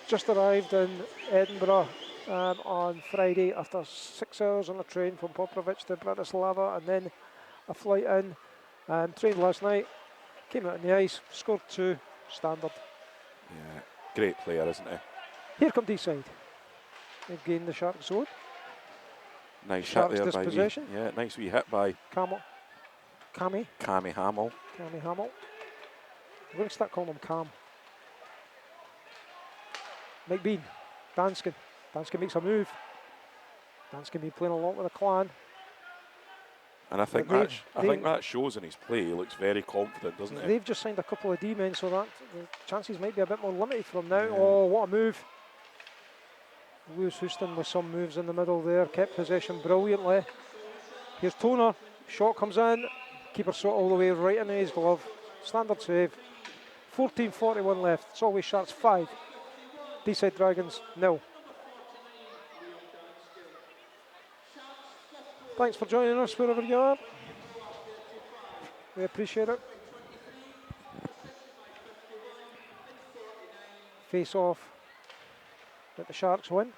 just arrived in Edinburgh on Friday after 6 hours on a train from Popovich to Bratislava and then a flight in. Trained last night, came out on the ice, scored 2, standard. Yeah, great player, isn't he? Here come Deeside. They've gained the Sharks zone. Nice Sharks shot there by dispossession. Yeah, nice wee hit by Cammy Hamill. I'm going to start calling him Cam. Mike Bean, Danskin. Danskin makes a move. Danskin been playing a lot with the clan. And I think that shows in his play. He looks very confident, doesn't he? They've just signed a couple of D-men, so that the chances might be a bit more limited from now. Yeah. Oh, what a move. Lewis Houston with some moves in the middle there. Kept possession brilliantly. Here's Toner. Shot comes in. Keeper shot all the way right into his glove. Standard save. 14:41 left. Solway Sharks 5. Deeside Dragons 0. Thanks for joining us wherever you are. We appreciate it. Face off that the Sharks win.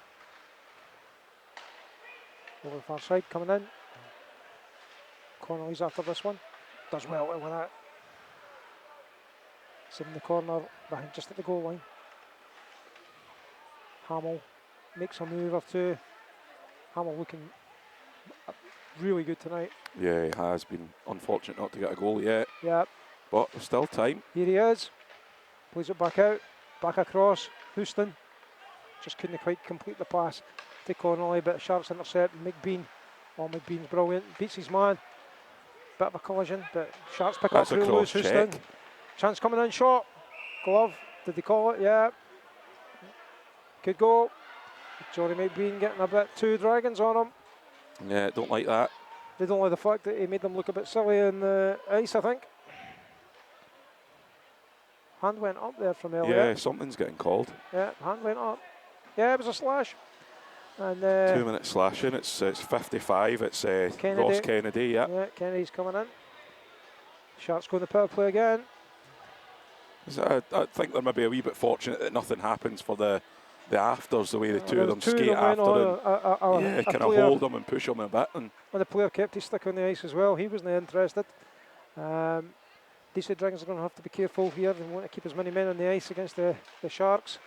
Over the far side coming in. Connolly's after this one. Does well to win it. It's in the corner behind just at the goal line. Hamill makes a move or two. Hamill looking really good tonight. Yeah, he has been unfortunate not to get a goal yet. Yeah. But there's still time. Here he is. Plays it back out. Back across. Houston. Just couldn't quite complete the pass to Connolly, but Sharks intercept. McBean. Oh, McBean's brilliant. Beats his man. Bit of a collision, but Sharks pick up through Lewis Houston. Chance coming in, shot. Glove. Did they call it? Yeah. Good goal. Johnny McBean getting a bit too Dragons on him. Yeah, don't like that. They don't like the fact that he made them look a bit silly in the ice, I think. Hand went up there from earlier. Yeah, something's getting called. Yeah, hand went up. Yeah, it was a slash. And 2 minute slashing. It's 55. It's Ross Kennedy. Yeah. Yeah, Kennedy's coming in. Sharks going to power play again. I think they're maybe a wee bit fortunate that nothing happens for the afters, the way the two of them skate after and kind of hold them and push them a bit. And the player kept his stick on the ice as well. He wasn't interested. Deeside Dragons are going to have to be careful here. They want to keep as many men on the ice against the Sharks.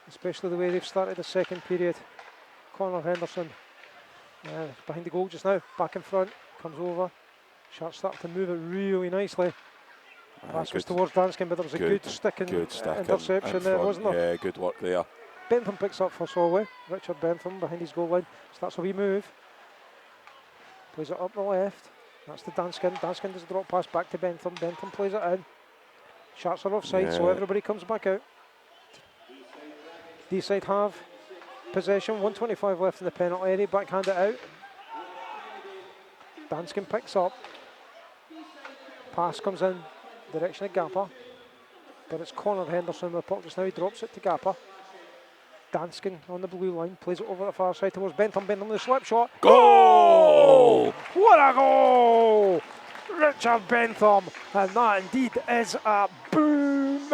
especially the way they've started the second period. Connor Henderson behind the goal just now, back in front, comes over. Sharks start to move it really nicely. Pass was towards Danskin, but there was a good stick and interception there, wasn't there? Yeah, good work there. Bentham picks up for Solway. Richard Bentham behind his goal line. Starts a wee move. Plays it up the left. That's to Danskin. Danskin does a drop pass back to Bentham. Bentham plays it in. Sharks are offside, so everybody comes back out. Deeside have possession. 1:25 left in the penalty area. Backhand it out. Danskin picks up. Pass comes in direction of Gappa. But it's Connor Henderson with the puck just now. He drops it to Gappa. Danskin on the blue line, plays it over the far side towards Bentham. Bentham with a slip shot. Goal! What a goal! Richard Bentham, and that indeed is a boom.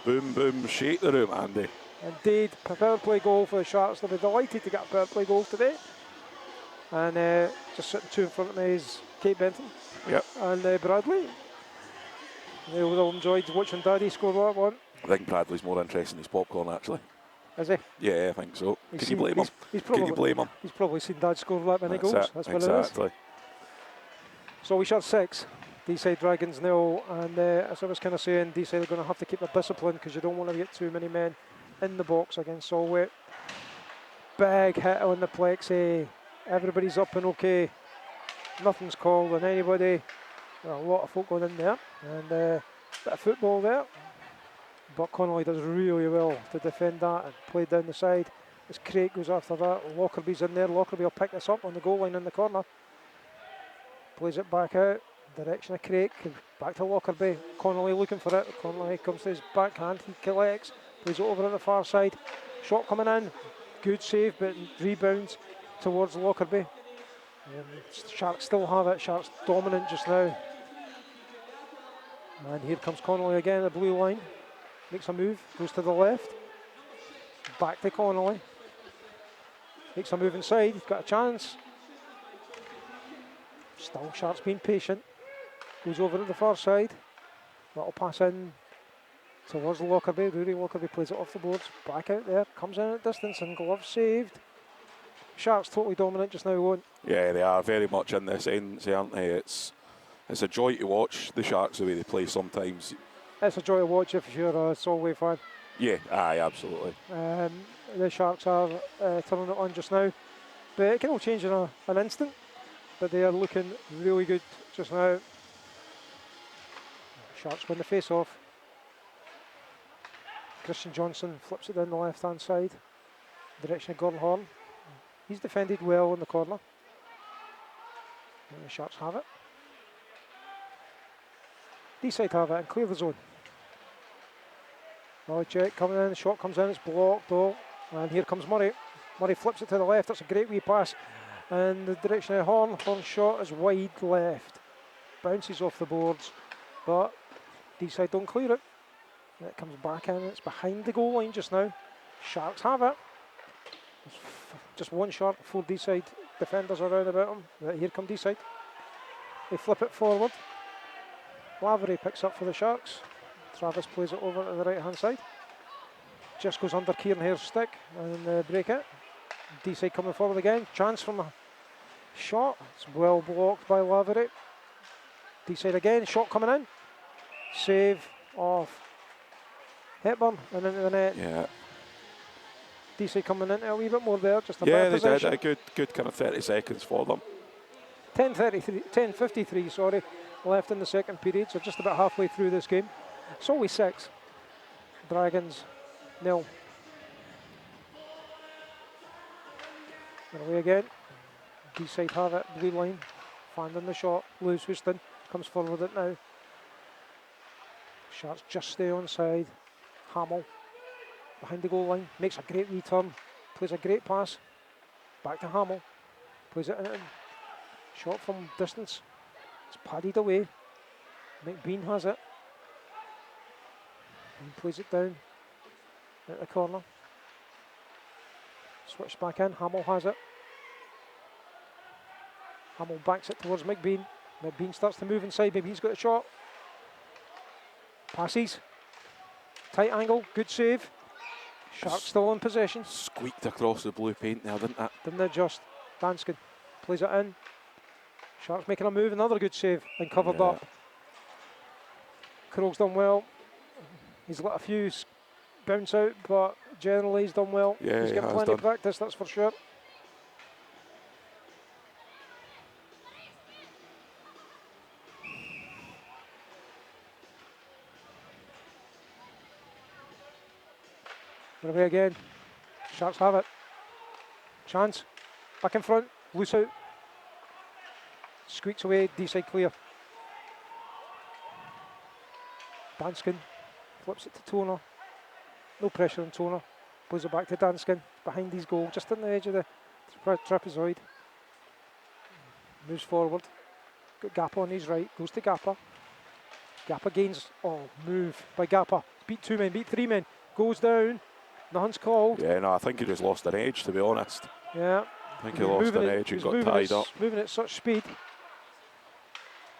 Boom, boom, shake the room, Andy. Indeed, a power play goal for the Sharks. They'll be delighted to get a power play goal today. And just sitting two in front of me is Kate Bentham and Bradley. They would have enjoyed watching Daddy score that one. I think Bradley's more interested in his popcorn, actually. Is he? Yeah, I think so. Can you blame him? Can you blame him? He's probably seen Dad score that many goals. That's what exactly. it is. So we shot 6. Deeside Dragons 0, and as I was kind of saying, Deeside are going to have to keep their discipline because you don't want to get too many men in the box against Solway. Big hit on the plexi. Everybody's up and okay. Nothing's called on anybody. There are a lot of folk going in there, and a bit of football there. But Connolly does really well to defend that and play down the side. As Craig goes after that, Lockerbie's in there. Lockerbie will pick this up on the goal line in the corner. Plays it back out, direction of Craig, back to Lockerbie. Connolly looking for it. Connolly comes to his backhand, he collects, plays it over at the far side. Shot coming in, good save, but rebounds towards Lockerbie. Sharks still have it, Sharks dominant just now. And here comes Connolly again, the blue line. Makes a move, goes to the left. Back to Connolly. Makes a move inside, he's got a chance. Still Sharks being patient. Goes over to the far side. That'll pass in towards Lockerbie. Rory Lockerbie plays it off the boards. Back out there, comes in at distance and glove saved. Sharks totally dominant just now, won't? Yeah, they are very much in this end, aren't they? It's a joy to watch the Sharks the way they play sometimes. It's a joy to watch if you're a Solway fan. Yeah, aye, absolutely. The Sharks are turning it on just now, but it can all change in an instant. But they are looking really good just now. Sharks win the face-off. Christian Johnson flips it down the left-hand side, direction of Gordon Horn. He's defended well in the corner. And the Sharks have it. Deeside have it and clear the zone. Volley check coming in, the shot comes in, it's blocked though. And here comes Murray. Murray flips it to the left, that's a great wee pass. And the direction of Horn. Horn's shot is wide left. Bounces off the boards, but Deeside don't clear it. And it comes back in, it's behind the goal line just now. Sharks have it. There's just one Shark, 4 Deeside defenders around about him. Right, here come Deeside. They flip it forward. Lavery picks up for the Sharks. Travis plays it over to the right hand side. Just goes under Kieran Hare's stick and break it. Deeside coming forward again. Chance from a shot. It's well blocked by Lavery. Deeside again. Shot coming in. Save off Hepburn and into the net. Yeah. Deeside coming into a wee bit more there. Just a yeah, they did a good kind of 30 seconds for them. 10:53, sorry, left in the second period. So just about halfway through this game. Solway 6. Dragons 0. Away again. Deeside have it. Blue line. Finding the shot. Lewis Houston comes forward it now. Sharks just stay on side. Hamill behind the goal line. Makes a great return. Plays a great pass. Back to Hamill. Plays it in. Shot from distance. It's padded away. McBean has it. And plays it down at the corner. Switch back in, Hamill has it. Hamill backs it towards McBean. McBean starts to move inside, McBean's got a shot. Passes. Tight angle, good save. Sharks still in possession. Squeaked across the blue paint there, didn't it? Didn't adjust. Danskin plays it in. Sharks making a move, another good save and covered up. Krog's done well. He's let a few bounce out, but generally he's done well. Yeah, he's got plenty of practice, that's for sure. Away again. Sharks have it. Chance. Back in front. Loose out. Squeaks away. Deeside clear. Danskin flips it to Toner. No pressure on Toner. Plays it back to Danskin. Behind his goal. Just on the edge of the trapezoid. Moves forward. Got Gappa on his right. Goes to Gappa. Gappa gains. Oh, move by Gappa. Beat 2 men. Beat 3 men. Goes down. Nothing's called. Yeah, no, I think he just lost an edge, to be honest. Yeah. I think he lost an edge and got tied up. Moving at such speed.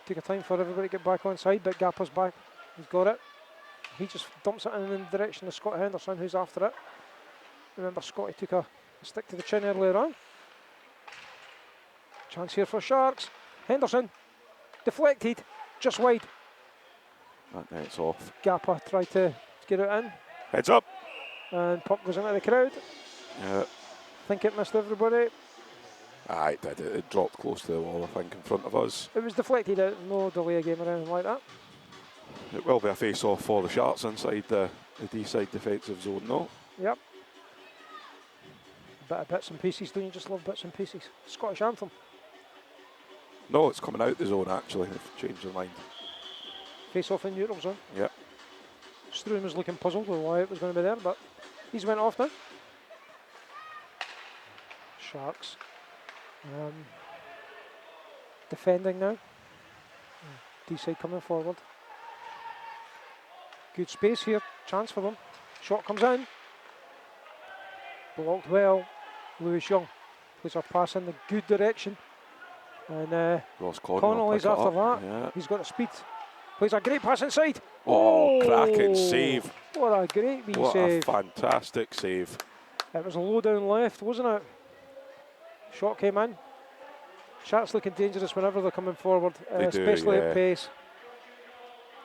Took a time for everybody to get back on side, but Gappa's back. He's got it. He just dumps it in the direction of Scott Henderson, who's after it. Remember, Scotty took a stick to the chin earlier on. Chance here for Sharks. Henderson. Deflected. Just wide. That net's off. Gappa tried to get it in. Heads up. And puck goes into the crowd. Yeah. Think it missed everybody. It did. It dropped close to the wall, I think, in front of us. It was deflected out. No delay game or anything like that. It will be a face-off for the Sharks inside the Deeside defensive zone, no? Yep. Bit of bits and pieces. Don't you just love bits and pieces? Scottish anthem. No, it's coming out the zone, actually. They've changed their mind. Face off in neutral zone. Yep. Struan was looking puzzled with why it was going to be there, but he's went off now. Sharks. Defending now. Deeside coming forward. Good space here. Chance for them. Shot comes in. Blocked well. Lewis Young plays a pass in the good direction. And Ross Connolly's after that. Yeah. He's got the speed. Plays a great pass inside. Oh, cracking save. What a great wee What save. a fantastic save. It was a low down left, wasn't it? Shot came in. Sharks looking dangerous whenever they're coming forward, especially at pace.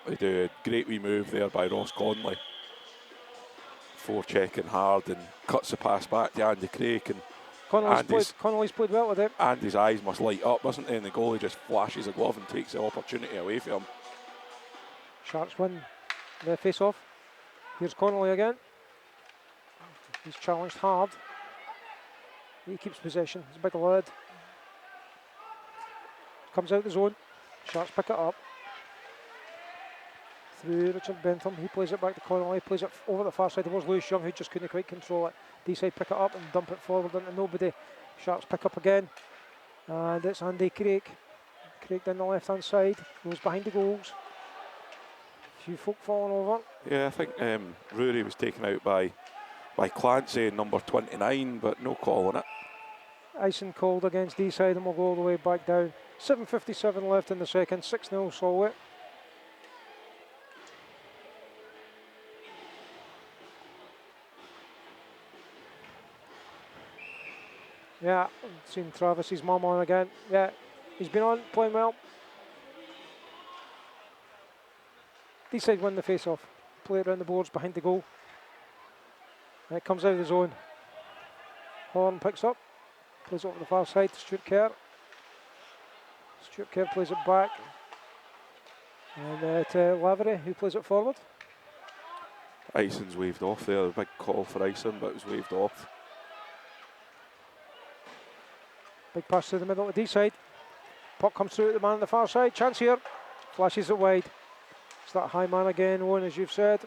They do a great wee move there by Ross Conley. Forechecking hard and cuts the pass back to Andy Craig. And Connolly's played well with it. Andy's eyes must light up, doesn't he? And the goalie just flashes a glove and takes the opportunity away from him. Sharks win the face-off. Here's Connolly again. He's challenged hard. He keeps possession. He's a big lad. Comes out the zone. Sharks pick it up. Through Richard Bentham. He plays it back to Connolly. Plays it over the far side. There was Lewis Young who just couldn't quite control it. Deeside pick it up and dump it forward into nobody. Sharks pick up again. And it's Andy Craig. Craig down the left hand side. Goes behind the goals. A few folk falling over. Yeah, I think Rory was taken out by Clancy, number 29, but no call on it. Icing called against Deeside and we'll go all the way back down. 7:57 left in the second. 6-0 Solway. Yeah, I've seen Travis's mum on again. Yeah, he's been on, playing well. Deeside win the face-off. Play it around the boards behind the goal. And it comes out of the zone. Horn picks up. Plays it over the far side to Stuart Kerr. Stuart Kerr plays it back. And to Lavery, who plays it forward. Ison's waved off there. A big call for Ison, but it was waved off. Big pass through the middle of Deeside. Puck comes through at the man on the far side. Chance here. Flashes it wide. It's that high man again, Owen, as you've said.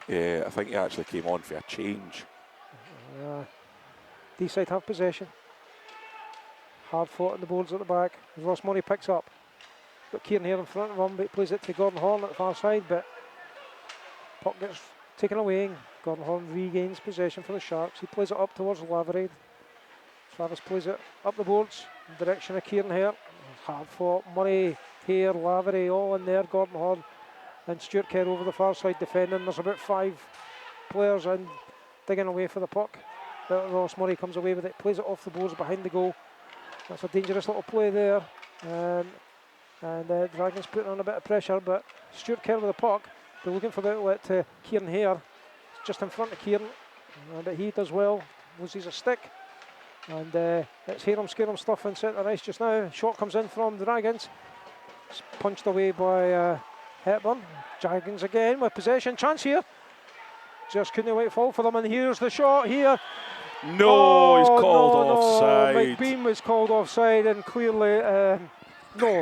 Yeah, I think he actually came on for a change. Deeside have possession. Hard fought on the boards at the back. Ross Murray picks up. Got Kieran here in front of him, but he plays it to Gordon Horn at the far side, but puck gets taken away. Gordon Horn regains possession for the Sharks. He plays it up towards Lavery. Travis plays it up the boards in the direction of Kieran here. Hard fought. Murray, Hare, Lavery all in there. Gordon Horn and Stuart Kerr over the far side defending. There's about 5 players in digging away for the puck. But Ross Murray comes away with it, plays it off the boards behind the goal. That's a dangerous little play there. And Dragons putting on a bit of pressure, but Stuart Kerr with the puck. They're looking for the outlet to Kieran Hare. Just in front of Kieran, but he does well. Loses a stick. And it's Harum Scarum stuff in centre ice just now. Shot comes in from the Dragons. It's punched away by Hepburn. Dragons again with possession. Chance here. Just couldn't wait fall for them. And here's the shot here. No, he's called offside. McBean was called offside, and clearly, no.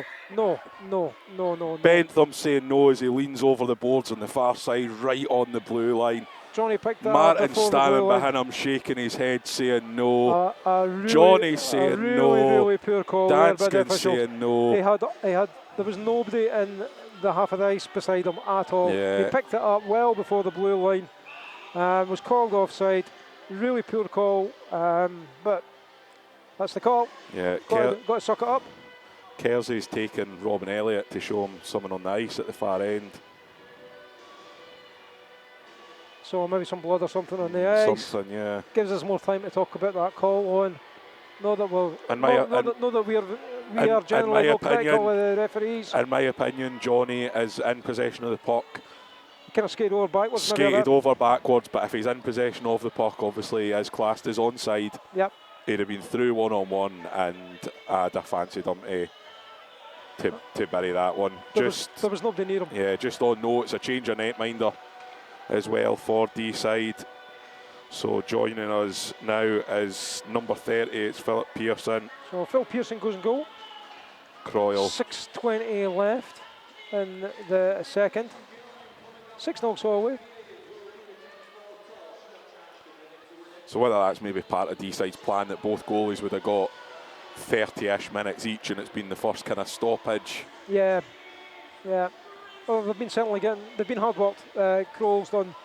Bentham saying no as he leans over the boards on the far side, right on the blue line. Johnny picked that Martin up before standing the blue behind him, shaking his head, saying no. Really, Johnny saying no. Really poor call there by the Danskin officials. saying no. There was nobody in the half of the ice beside him at all. Yeah. He picked it up well before the blue line. Was called offside. Really poor call, but that's the call. Yeah, Got to suck it up. Kersey's taken Robin Elliott to show him someone on the ice at the far end. So maybe some blood or something on the ice. Something, yeah. Gives us more time to talk about that call on. Not that we are generally no critical of the referees. In my opinion, Johnny is in possession of the puck. Kind of skated over backwards. Skated over backwards, but if he's in possession of the puck, obviously he is classed as onside. Yep. He'd have been through one-on-one, and I'd have fancied him to bury that one. There was nobody near him. Yeah, just on note, it's a change of netminder as well for Deeside. So joining us now is number 30, it's Philip Pearson. So Phil Pearson goes in goal. Croyle. 6:20 left in the second. 6-0 Solway. So whether that's maybe part of Deeside's plan that both goalies would have got 30-ish minutes each, and it's been the first kind of stoppage. Yeah. Well, they've been hard worked. Crowell's done.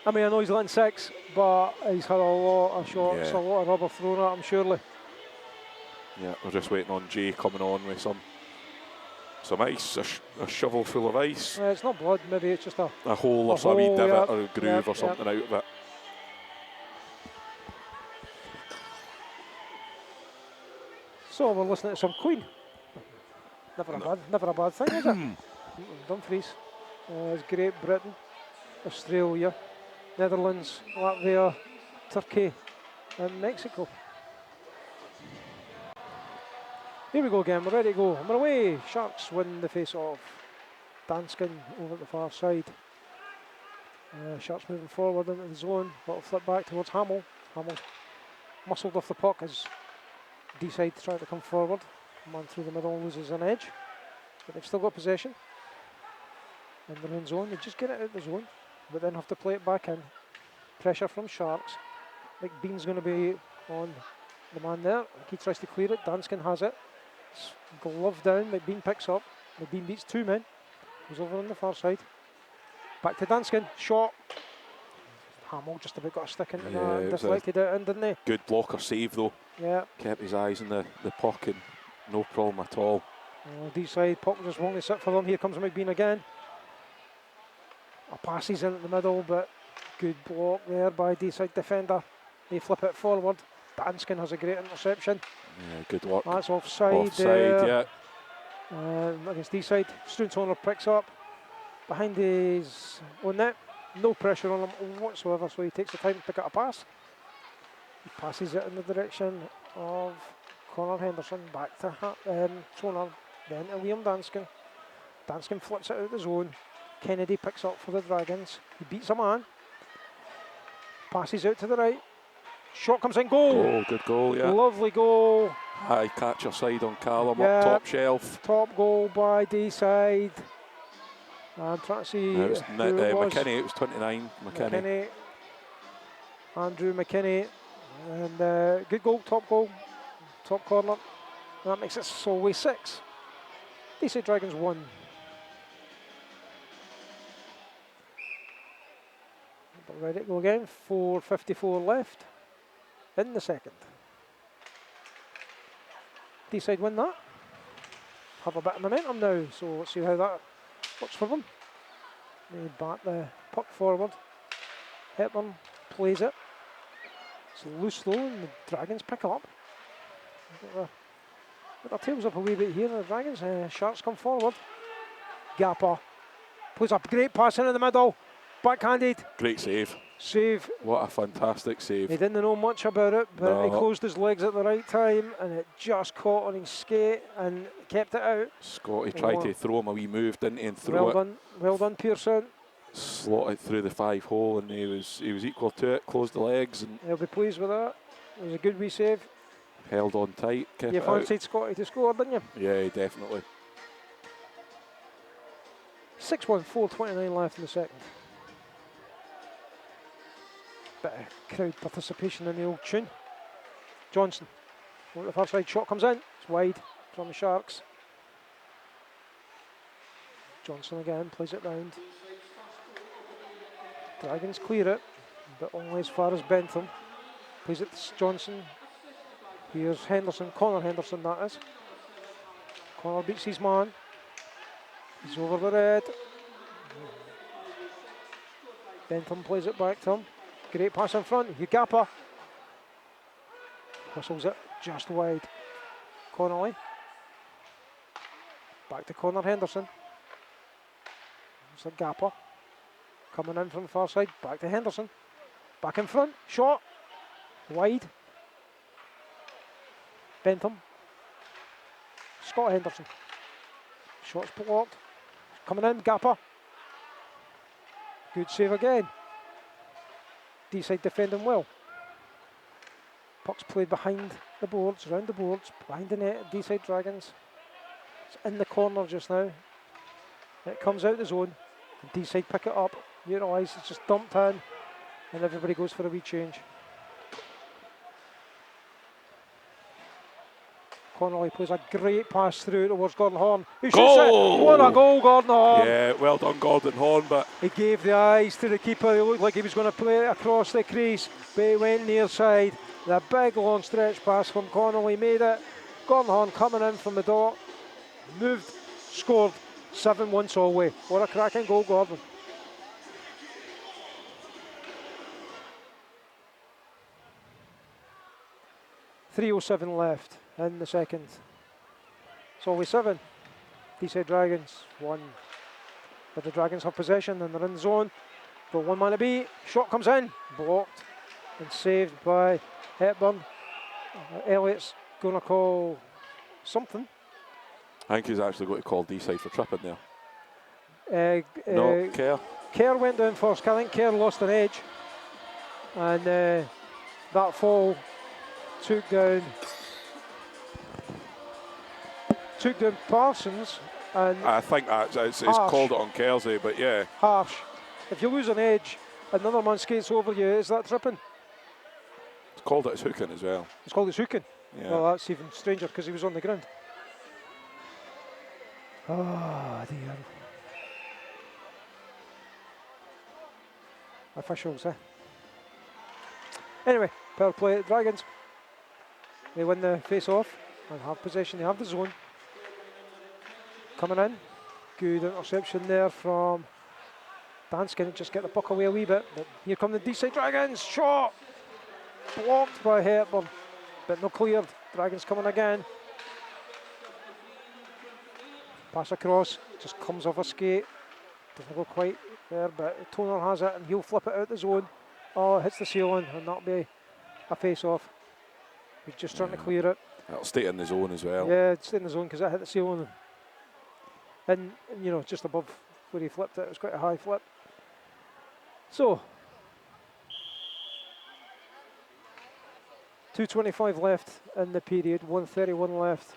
I mean, I know he's letting 6, but he's had a lot of shots, a lot of rubber thrown at him, surely. Yeah, we're just waiting on Jay coming on with some ice, a shovel full of ice. It's not blood, maybe it's just a hole or a wee divot or a groove yep, or something out of it. So we're listening to some Queen. Never a bad thing, is it? Dumfries is Great Britain, Australia, Netherlands, Latvia, Turkey and Mexico. Here we go again, we're ready to go. We're away. Sharks win the face-off. Danskin over at the far side. Sharks moving forward into the zone. Little flip back towards Hamill. Hamill's muscled off the puck as Deeside trying to come forward. Man through the middle loses an edge. But they've still got possession. And they're in zone. They just get it out of the zone, but then have to play it back in. Pressure from Sharks. McBean's going to be on the man there. He tries to clear it. Danskin has it. Glove down. McBean picks up. McBean beats 2 men. Goes over on the far side. Back to Danskin. Shot. Hamill just about got a stick into that and deflected it in, didn't he? Good blocker save though. Yeah. Kept his eyes on the puck and no problem at all. Deeside puck just won't sit for them. Here comes McBean again. A pass is in at the middle, but good block there by Deeside defender. They flip it forward. Danskin has a great interception. Yeah, good work. That's offside. Offside, yeah. Against Deeside. Struentoner picks up behind his own net. No pressure on him whatsoever, so he takes the time to pick up a pass. He passes it in the direction of Connor Henderson. Back to Toner. Then to Liam Danskin. Danskin flips it out of the zone. Kennedy picks up for the Dragons. He beats a man. Passes out to the right. Shot comes in, goal. Oh, good goal, yeah. Lovely goal. High catcher side on Callum up top shelf. Top goal by Deeside. I'm trying to see it was who it was. McKinney, it was 29. McKinney. Andrew McKinney. And good goal, top corner. That makes it Solway 6. Deeside Dragons 1. Ready to go again. 4:54 left in the second. Deeside win that. Have a bit of momentum now, so let's see how that works for them. They bat the puck forward. Hepburn plays it. It's loose though, and the Dragons pick up. Got their tails up a wee bit here, the Dragons. Sharks come forward. Gapper plays a great pass in the middle. Backhanded. Great save. Save. What a fantastic save. He didn't know much about it, but he closed his legs at the right time, and it just caught on his skate and kept it out. Scotty tried to throw him a wee move, didn't he, and throw it. Well done, Pearson. Slotted through the 5-hole, and he was equal to it. Closed the legs, and he'll be pleased with that. It was a good wee save. Held on tight. Kept you fancied Scotty to score, didn't you? Yeah, definitely. 6-1, 4:29 left in the second. Bit of crowd participation in the old tune. Johnson, the far side shot comes in. It's wide from the Sharks. Johnson again plays it round. Dragons clear it, but only as far as Bentham. Plays it to Johnson. Here's Henderson, Connor Henderson that is. Connor beats his man. He's over the red. Bentham plays it back to him. Great pass in front. Hugappa whistles it just wide. Connolly. Back to Connor Henderson. It's a Gapper. Coming in from the far side. Back to Henderson. Back in front. Shot. Wide. Bentham. Scott Henderson. Shot's blocked. Coming in. Gapper. Good save again. Deeside defending well. Puck's played behind the boards, round the boards, behind the net. Deeside Dragons. It's in the corner just now. It comes out the zone. And Deeside pick it up. You realise it's just dumped in, and everybody goes for a wee change. Connolly plays a great pass through towards Gordon Horn. He shoots it. What a goal, Gordon Horn. Yeah, well done, Gordon Horn, but he gave the eyes to the keeper. He looked like he was going to play it across the crease, but he went near side. The big long stretch pass from Connolly made it. Gordon Horn coming in from the dot, moved, scored. 7-1 Solway. What a cracking goal, Gordon. .307 left in the second. Solway 7. Deeside Dragons 1. But the Dragons have possession and they're in the zone. Got one man to beat. Shot comes in. Blocked and saved by Hepburn. Elliott's going to call something. I think he's actually going to call Deeside for tripping there. No, Kerr. Kerr went down first. I think Kerr lost an edge. And that fall took down Parsons. And I think it's called it on Kersey, but yeah. Harsh. If you lose an edge, another man skates over you, is that tripping? It's called it as hooking as well. It's called as hooking? Yeah. Well, that's even stranger because he was on the ground. Oh dear. Officials, eh? Anyway, power play at Dragons. They win the face-off and have possession. They have the zone. Coming in. Good interception there from Danskin. Just get the puck away a wee bit. But here come the Deeside Dragons. Shot! Blocked by Hepburn. But no cleared. Dragons coming again. Pass across. Just comes off a skate. Doesn't go quite there, but Toner has it and he'll flip it out the zone. Oh, it hits the ceiling and that'll be a face-off. He's just trying to clear it. That'll stay in the zone as well. Yeah, it's in the zone because it hit the ceiling. And, you know, just above where he flipped it. It was quite a high flip. So, 2:25 left in the period, 1:31 left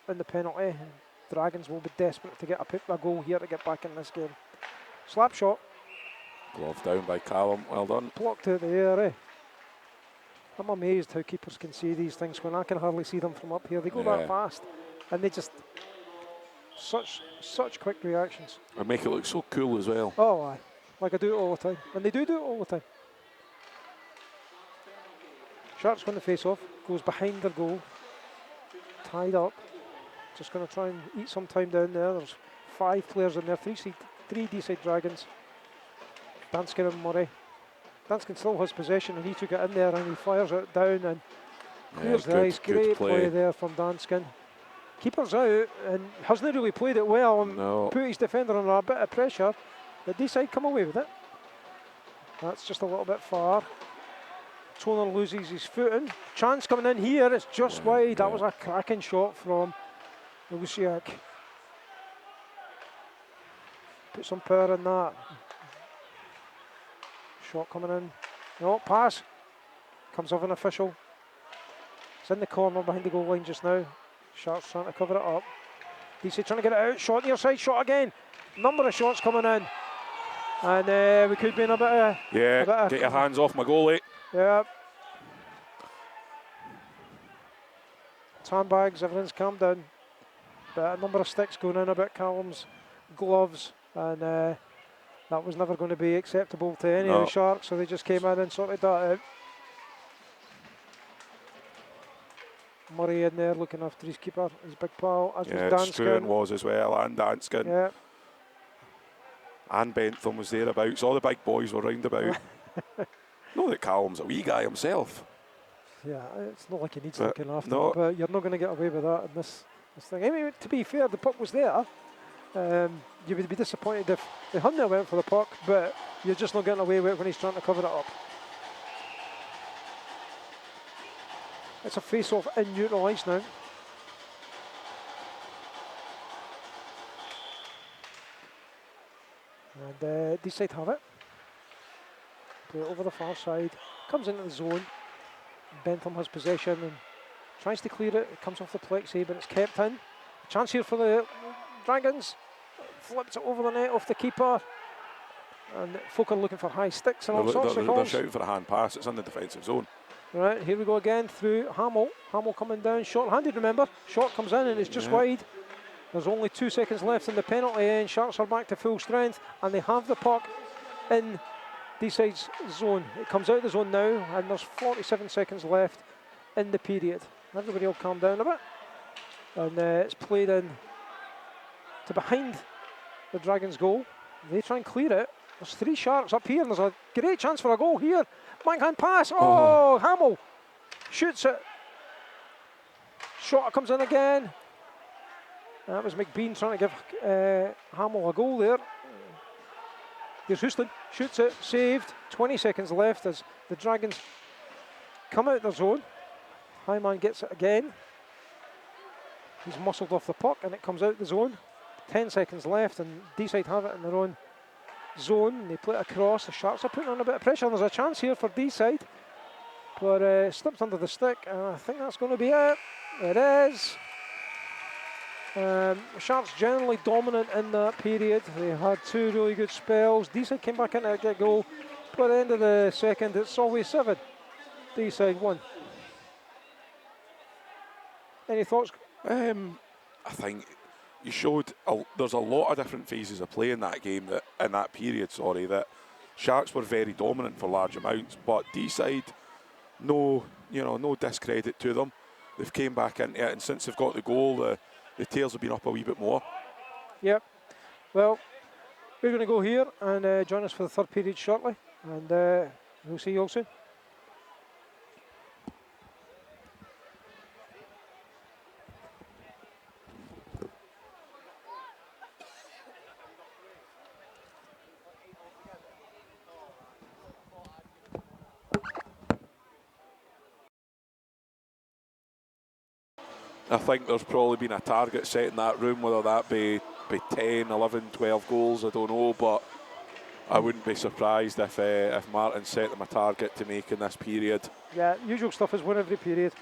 in the penalty. Dragons will be desperate to get a goal here to get back in this game. Slap shot. Glove down by Callum, well done. Blocked out the air, eh? I'm amazed how keepers can see these things when I can hardly see them from up here. They go that fast, and they just such quick reactions. And make it look so cool as well. Oh, aye. Like I do it all the time, and they do it all the time. Sharks win the face-off, goes behind their goal, tied up. Just going to try and eat some time down there. There's 5 players in there, three Deeside Dragons. Danskin and Murray. Dunscan still has possession, and he took it in there and he fires it down and clears the good- ice. good Great play. play there from Dunscan. Keeper's out and hasn't really played it well and No. put his defender under a bit of pressure. But Deeside come away with it. That's just a little bit far. Toner loses his footing. Chance coming in here, it's just wide. That was a cracking shot from Luciak. Put some power in that. Shot coming in. No, pass. Comes off an official. It's in the corner behind the goal line just now. Sharks trying to cover it up. Deeside trying to get it out. Shot near side, shot again. Number of shots coming in. And we could be in a bit of... Yeah, get your hands off my goalie. Yeah. Sandbags, everything's calmed down. But a number of sticks going in about Callum's gloves. And that was never going to be acceptable to any of the Sharks. So they just came in and sorted that out. Murray in there looking after his keeper, his big pal, as was Danskin. Struan was as well, and Danskin. Yeah. And Bentham was thereabouts. All the big boys were round about. Know that Callum's a wee guy himself. Yeah, it's not like he needs looking after, no. but you're not going to get away with that in this thing. I mean, to be fair, the puck was there. You would be disappointed if they hadn't went for the puck, but you're just not getting away with it when he's trying to cover it up. It's a face-off in neutral ice now. And Deeside have it. Play it over the far side. Comes into the zone. Bentham has possession and tries to clear it. It comes off the plexi, but it's kept in. Chance here for the Dragons. Flips it over the net off the keeper. And folk are looking for high sticks and all sorts of calls. They're shouting for a hand pass. It's in the defensive zone. Right, here we go again through Hamill. Hamill coming down, short-handed, remember. Shot comes in and it's just wide. There's only 2 seconds left in the penalty end. Sharks are back to full strength and they have the puck in Deeside's zone. It comes out of the zone now and there's 47 seconds left in the period. Everybody will calm down a bit. And it's played in to behind the Dragons' goal. They try and clear it. There's 3 Sharks up here and there's a great chance for a goal here. Backhand pass. Oh, Hamill shoots it. Shot comes in again. That was McBean trying to give Hamill a goal there. Here's Houston. Shoots it. Saved. 20 seconds left as the Dragons come out their zone. Highman gets it again. He's muscled off the puck and it comes out the zone. 10 seconds left and Deeside have it in their own zone. They play it across. The Sharks are putting on a bit of pressure. There's a chance here for Deeside, but slipped under the stick. I think that's going to be it. It is. Sharks generally dominant in that period. They had 2 really good spells. Deeside came back in to get a goal, but at the end of the second, it's Solway 7, Deeside 1. Any thoughts? I think you showed there's a lot of different phases of play in that game in that period. That Sharks were very dominant for large amounts, but Deeside, no discredit to them. They've came back into it, and since they've got the goal, the tails have been up a wee bit more. Yep. Well, we're going to go here and join us for the third period shortly, and we'll see you all soon. I think there's probably been a target set in that room, whether that be 10, 11, 12 goals, I don't know, but I wouldn't be surprised if Martin set them a target to make in this period. Yeah, usual stuff is win every period.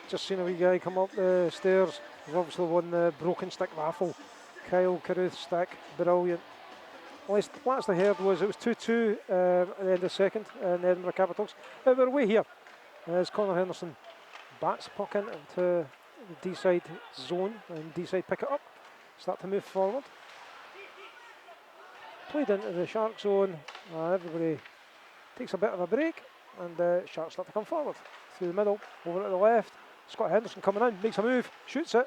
Just seen a wee guy come up the stairs. We've obviously won the broken stick raffle. Kyle Carruth stick, brilliant. Last I heard was it was 2-2 at the end of the second in Edinburgh Capitals. We're away here as Connor Henderson bats the puck into the Deeside zone and Deeside pick it up, start to move forward. Played into the Shark zone, everybody takes a bit of a break and Sharks start to come forward through the middle, over to the left. Scott Henderson coming in, makes a move, shoots it,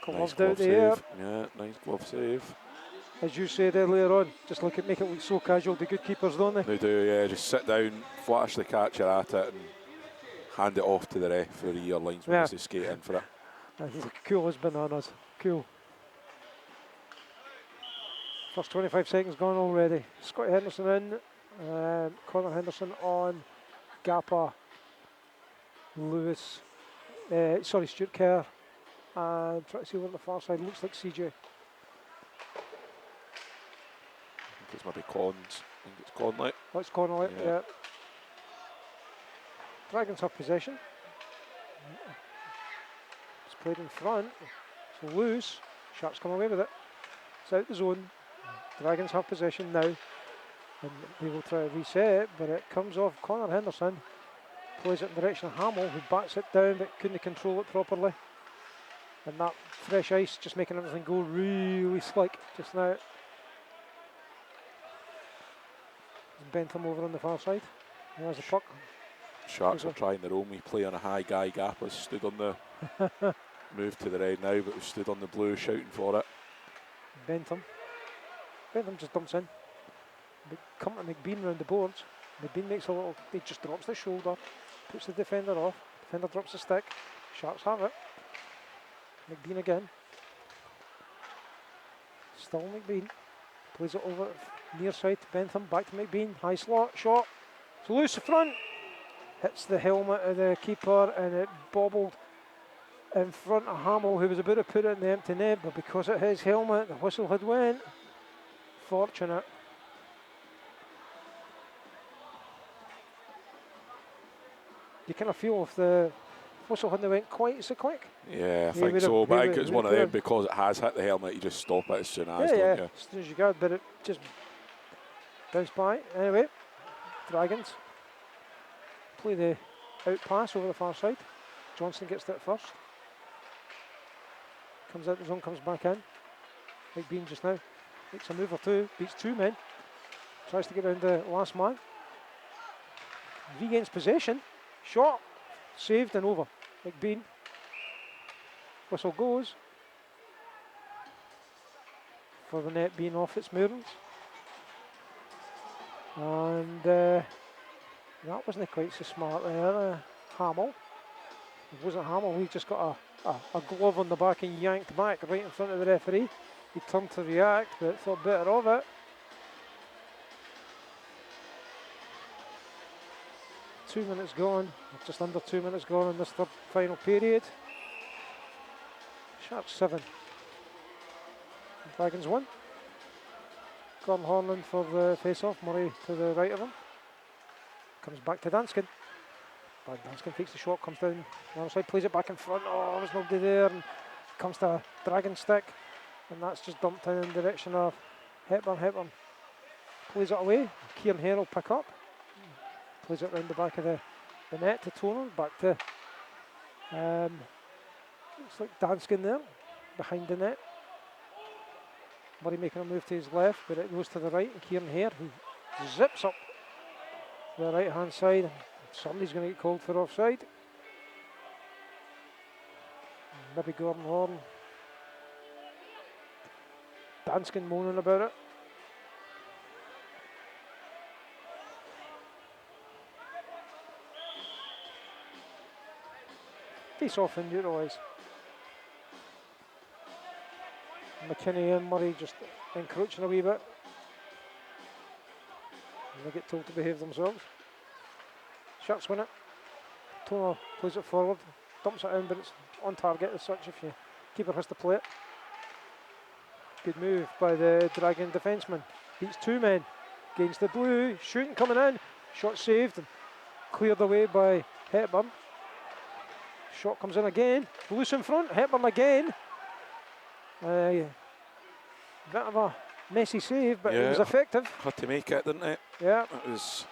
gloved out the air. Yeah, nice glove save. as you said earlier on, just make it look so casual. The good keepers, don't they? They do, yeah. Just sit down, flash the catcher at it, and hand it off to the referee or linesman as they skate in for it. Cool as bananas. Cool. First 25 seconds gone already. Scott Henderson in. Connor Henderson on. Gappa. Lewis. Stuart Kerr. And try to see over on the far side. Looks like CJ. I think it's maybe Collins. I think it's Conley. Oh, it's Connolly, yeah. Yeah. Dragons have possession. It's played in front. So loose. Sharks come away with it. It's out the zone. Dragons have possession now. And they will try to reset it, but it comes off Connor Henderson. Plays it in the direction of Hamill, who bats it down but couldn't control it properly. And that fresh ice just making everything go really slick just now. Bentham over on the far side. There's the puck. Sharks are trying their own wee play on a high guy. Gap has stood on the move to the red now, but we've stood on the blue shouting for it. Bentham just dumps in. Come to McBean round the boards. McBean makes a little, he just drops the shoulder, puts the defender off. Defender drops the stick. Sharks have it. McBean again. Still McBean. Plays it over near side to Bentham. Back to McBean. High slot. Shot. It's loose the front. Hits the helmet of the keeper and it bobbled in front of Hamill, who was about to put it in the empty net, but because it hit his helmet, the whistle had went. Fortunate. You kind of feel if the whistle hadn't went quite so quick. Yeah, I think so, but I think it's one of them, because it has hit the helmet, you just stop it as soon as, don't you? As soon as you got, but it just bounced by. Anyway, Dragons play the out pass over the far side. Johnson gets that first. Comes out the zone, comes back in. McBean just now makes a move or two, beats two men. Tries to get around the last man. Regains possession. Shot. Saved and over. McBean. Whistle goes. For the net being off its moorings. And that wasn't quite so smart there. Hamill. It wasn't Hamill, he just got a glove on the back and yanked back right in front of the referee. He turned to react, but thought better of it. 2 minutes gone, just under 2 minutes gone in this third final period. Sharks 7. Dragons 1. Gordon Horland for the face-off, Murray to the right of him. Comes back to Danskin. Danskin takes the shot, comes down the other side, plays it back in front. Oh, there's nobody there, and comes to a Dragon stick, and that's just dumped in the direction of Hepburn. Hepburn plays it away. Kieran Hare will pick up. Plays it round the back of the net to Toner. Back to looks like Danskin there, behind the net. Murray making a move to his left, but it goes to the right, and Kieran Hare, who zips up the right hand side. Somebody's going to get called for offside. Maybe Gordon Horn. Danskin moaning about it. Face off and neutralise. McKinney and Murray just encroaching a wee bit. And they get told to behave themselves. Sharks win it. Toner plays it forward, dumps it in, but it's on target as such if you keeper has to play it. Good move by the Dragon defenceman. Beats two men. Gains the blue. Shooting coming in. Shot saved and cleared away by Hepburn. Shot comes in again. Loose in front. Hepburn again. Bit of a messy save, but it was effective. Had to make it, didn't it? Yeah. It was.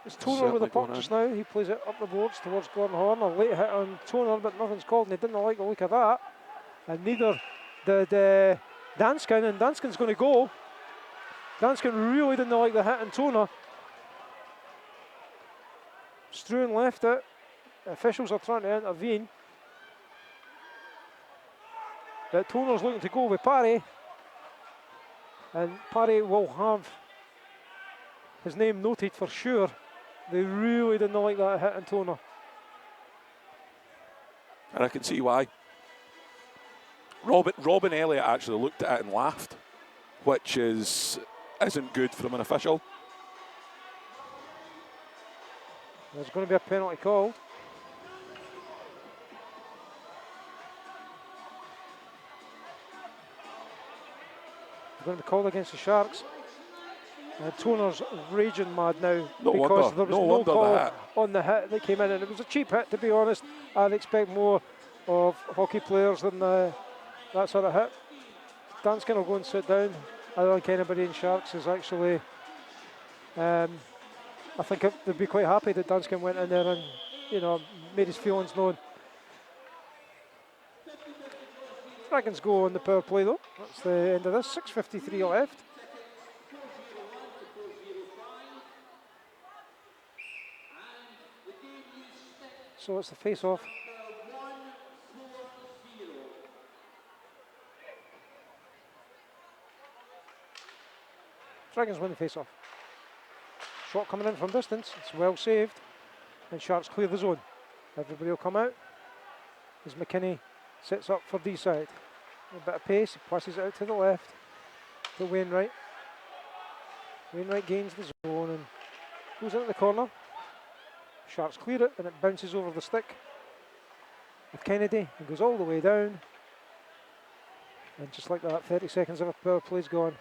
It's Toner with the puck just now. He plays it up the boards towards Gordon Horn. A late hit on Toner, but nothing's called, and he didn't like the look of that. And neither did Danskin, and Danskin's going to go. Danskin really didn't like the hit on Toner. Struan left it. Officials are trying to intervene. But Toner's looking to go with Parry. And Parry will have his name noted for sure. They really didn't like that hit on Toner. And I can see why. Robin Elliott actually looked at it and laughed, which isn't good from an official. There's going to be a penalty called. It's going to be called against the Sharks. Toner's raging mad now because there was no call on the hit that came in, and it was a cheap hit, to be honest. I'd expect more of hockey players than that sort of hit. Danskin will go and sit down. I don't think anybody in Sharks is actually. I think they'd be quite happy that Danskin went in there and, made his feelings known. Dragons go on the power play though. That's the end of this. 6:53 left. So it's the face-off. Dragons win the face-off. Shot coming in from distance. It's well saved. And Sharks clear the zone. Everybody will come out as McKinney sets up for Deeside. A bit of pace. He passes it out to the left to Wainwright. Wainwright gains the zone and goes into the corner. Sharks clear it and it bounces over the stick of Kennedy and goes all the way down. And just like that, 30 seconds of a power play's gone.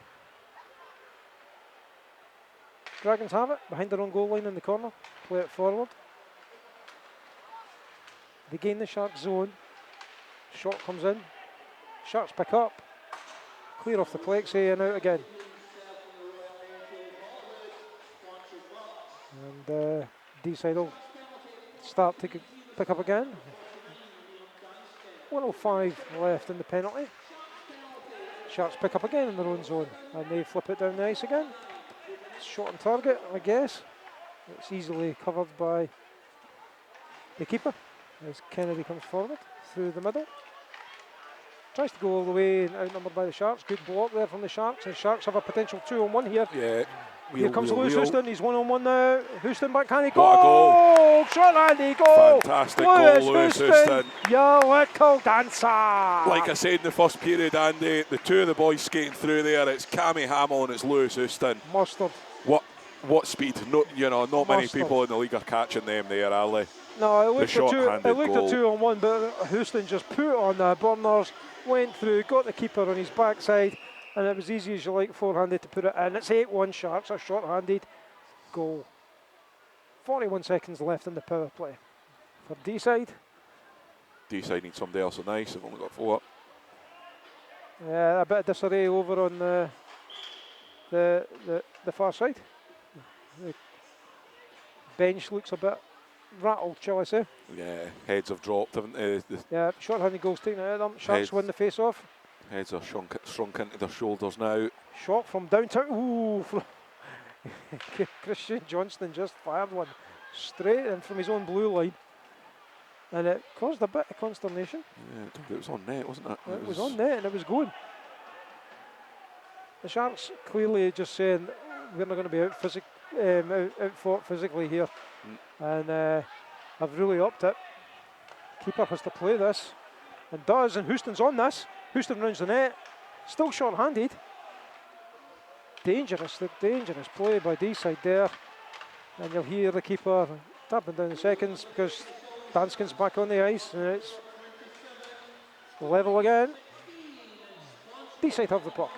Dragons have it behind their own goal line in the corner. Play it forward. They gain the Sharks zone. Shot comes in. Sharks pick up. Clear off the plexi and out again. And Deeside will start to pick up again. 1:05 left in the penalty. Sharks pick up again in their own zone and they flip it down the ice again. Shot on target, I guess. It's easily covered by the keeper as Kennedy comes forward through the middle. Tries to go all the way and outnumbered by the Sharks. Good block there from the Sharks, and Sharks have a potential 2-on-1 here. Yeah. Here comes Lewis Houston, he's 1-on-1 now. Houston back, can he go? What a goal! Short-handy goal! Fantastic goal, Lewis Houston. You little dancer! Like I said in the first period, Andy, the two of the boys skating through there, it's Cammy Hamill and it's Lewis Houston. Mustard. What speed? Not many people in the league are catching them there, are they? No, it looked at 2-on-1, but Houston just put on the burners, went through, got the keeper on his backside, and it was easy as you like, forehanded to put it in. It's 8-1 Sharks, a short-handed goal. 41 seconds left in the power play for Deeside. Deeside needs somebody else on ice. They've only got 4. Yeah, a bit of disarray over on the far side. The bench looks a bit rattled, shall I say. Yeah, heads have dropped, haven't they? Yeah, short-handed goals taken out of them. Sharks win the face-off. Heads are shrunk into their shoulders now. Shot from downtown. Ooh, Christian Johnston just fired one straight in from his own blue line. And it caused a bit of consternation. Yeah, it was on net, wasn't it? It was on net and it was going. The Sharks clearly just saying, we're not going to be outfought physically here. And I've really upped it. Keeper has to play this. And does, and Houston's on this. Houston rounds the net. Still short-handed. Dangerous play by Deeside there. And you'll hear the keeper tapping down the seconds because Danskin's back on the ice and it's level again. Deeside have the puck.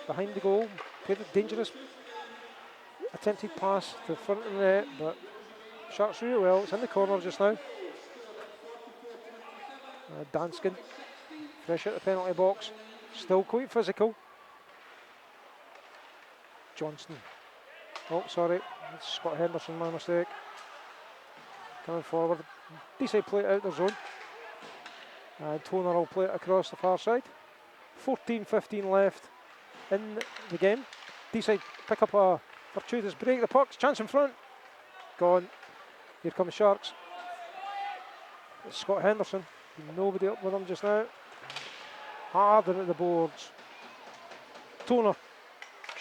Behind the goal. Played it dangerous. Attempted pass to the front of the net, but Sharks really well. It's in the corner just now. Danskin, fresh out the penalty box. Still quite physical. Johnston. Oh, sorry. It's Scott Henderson, my mistake. Coming forward. Deeside play it out their zone. And Toner will play it across the far side. 14-15 left in the game. Deeside pick up a fortuitous break. The puck's chance in front. Gone. Here come the Sharks. It's Scott Henderson. Nobody up with him just now. Harder at the boards. Toner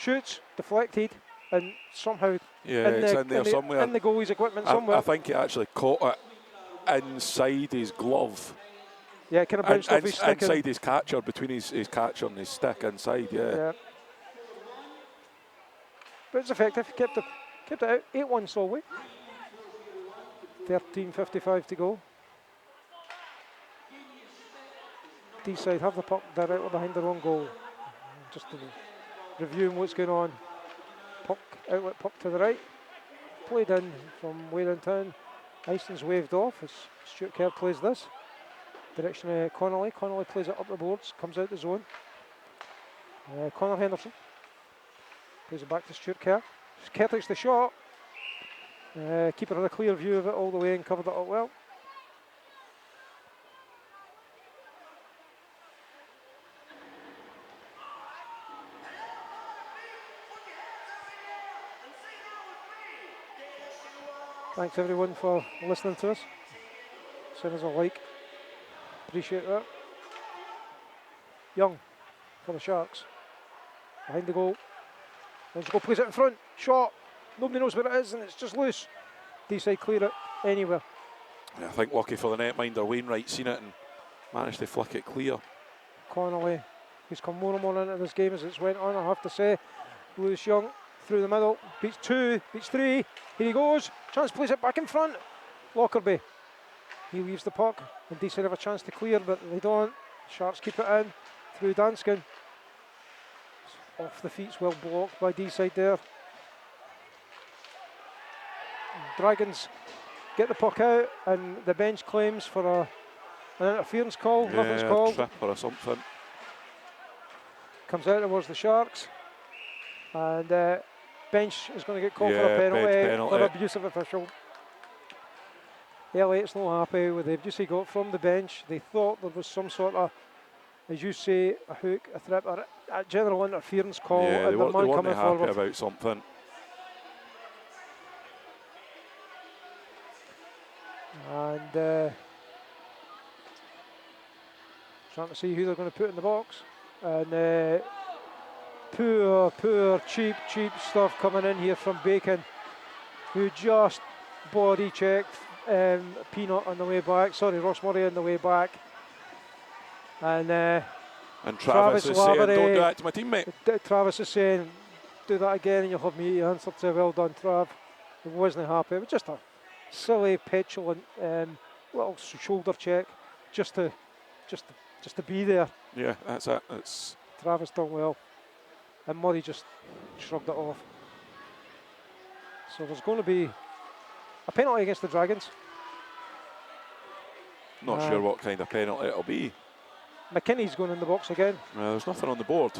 shoots, deflected, and somehow Yeah, it's in there somewhere. in the goalie's equipment somewhere. I think he actually caught it inside his glove. Yeah, it kind of bounced off his stick. Inside his catcher, between his catcher and his stick inside, yeah. But it's effective, kept it out. 8-1 Solway. 13:55 to go. Deeside have the puck directly behind their own goal. Just reviewing what's going on. Puck, outlet puck to the right. Played in from way downtown. Ison's waved off as Stuart Kerr plays this. Direction Connolly. Connolly plays it up the boards, comes out the zone. Connor Henderson plays it back to Stuart Kerr. Kerr takes the shot. Keeper had a clear view of it all the way and covered it up well. Thanks everyone for listening to us. Send us a like. Appreciate that. Young for the Sharks. Behind the goal. Then go plays it in front. Shot. Nobody knows where it is and it's just loose. Deeside clear it anywhere. Yeah, I think lucky for the netminder, Wainwright seen it and managed to flick it clear. Connolly, who's come more and more into this game as it's went on, I have to say. Lewis Young through the middle. Beats 2, beats 3. Here he goes. Chance plays it back in front. Lockerbie. He leaves the puck and Deeside have a chance to clear, but they don't. Sharks keep it in through Danskin. Off the feet's well blocked by Deeside there. Dragons get the puck out and the bench claims for an interference call. Yeah, Nothing's called. Trip or something. Comes out towards the Sharks. And bench is going to get called for a penalty for abusive official. Elliott's not happy with the abuse he got from the bench. They thought there was some sort of, as you say, a hook, a threat, or a general interference call. Yeah, and they the man weren't coming happy forward about something. And trying to see who they're going to put in the box. And poor, cheap stuff coming in here from Bacon, who just body checked Peanut on the way back. Sorry, Ross Murray on the way back. And Travis is saying, don't do that to my teammate. Travis is saying, do that again and you'll have me answered. So well done, Trav. He wasn't happy. It was just a silly, petulant little shoulder check, just to be there. Yeah, that's it. It's Travis done well, and Murray just shrugged it off. So there's going to be a penalty against the Dragons. Not sure what kind of penalty it'll be. McKinney's going in the box again. There's nothing on the board.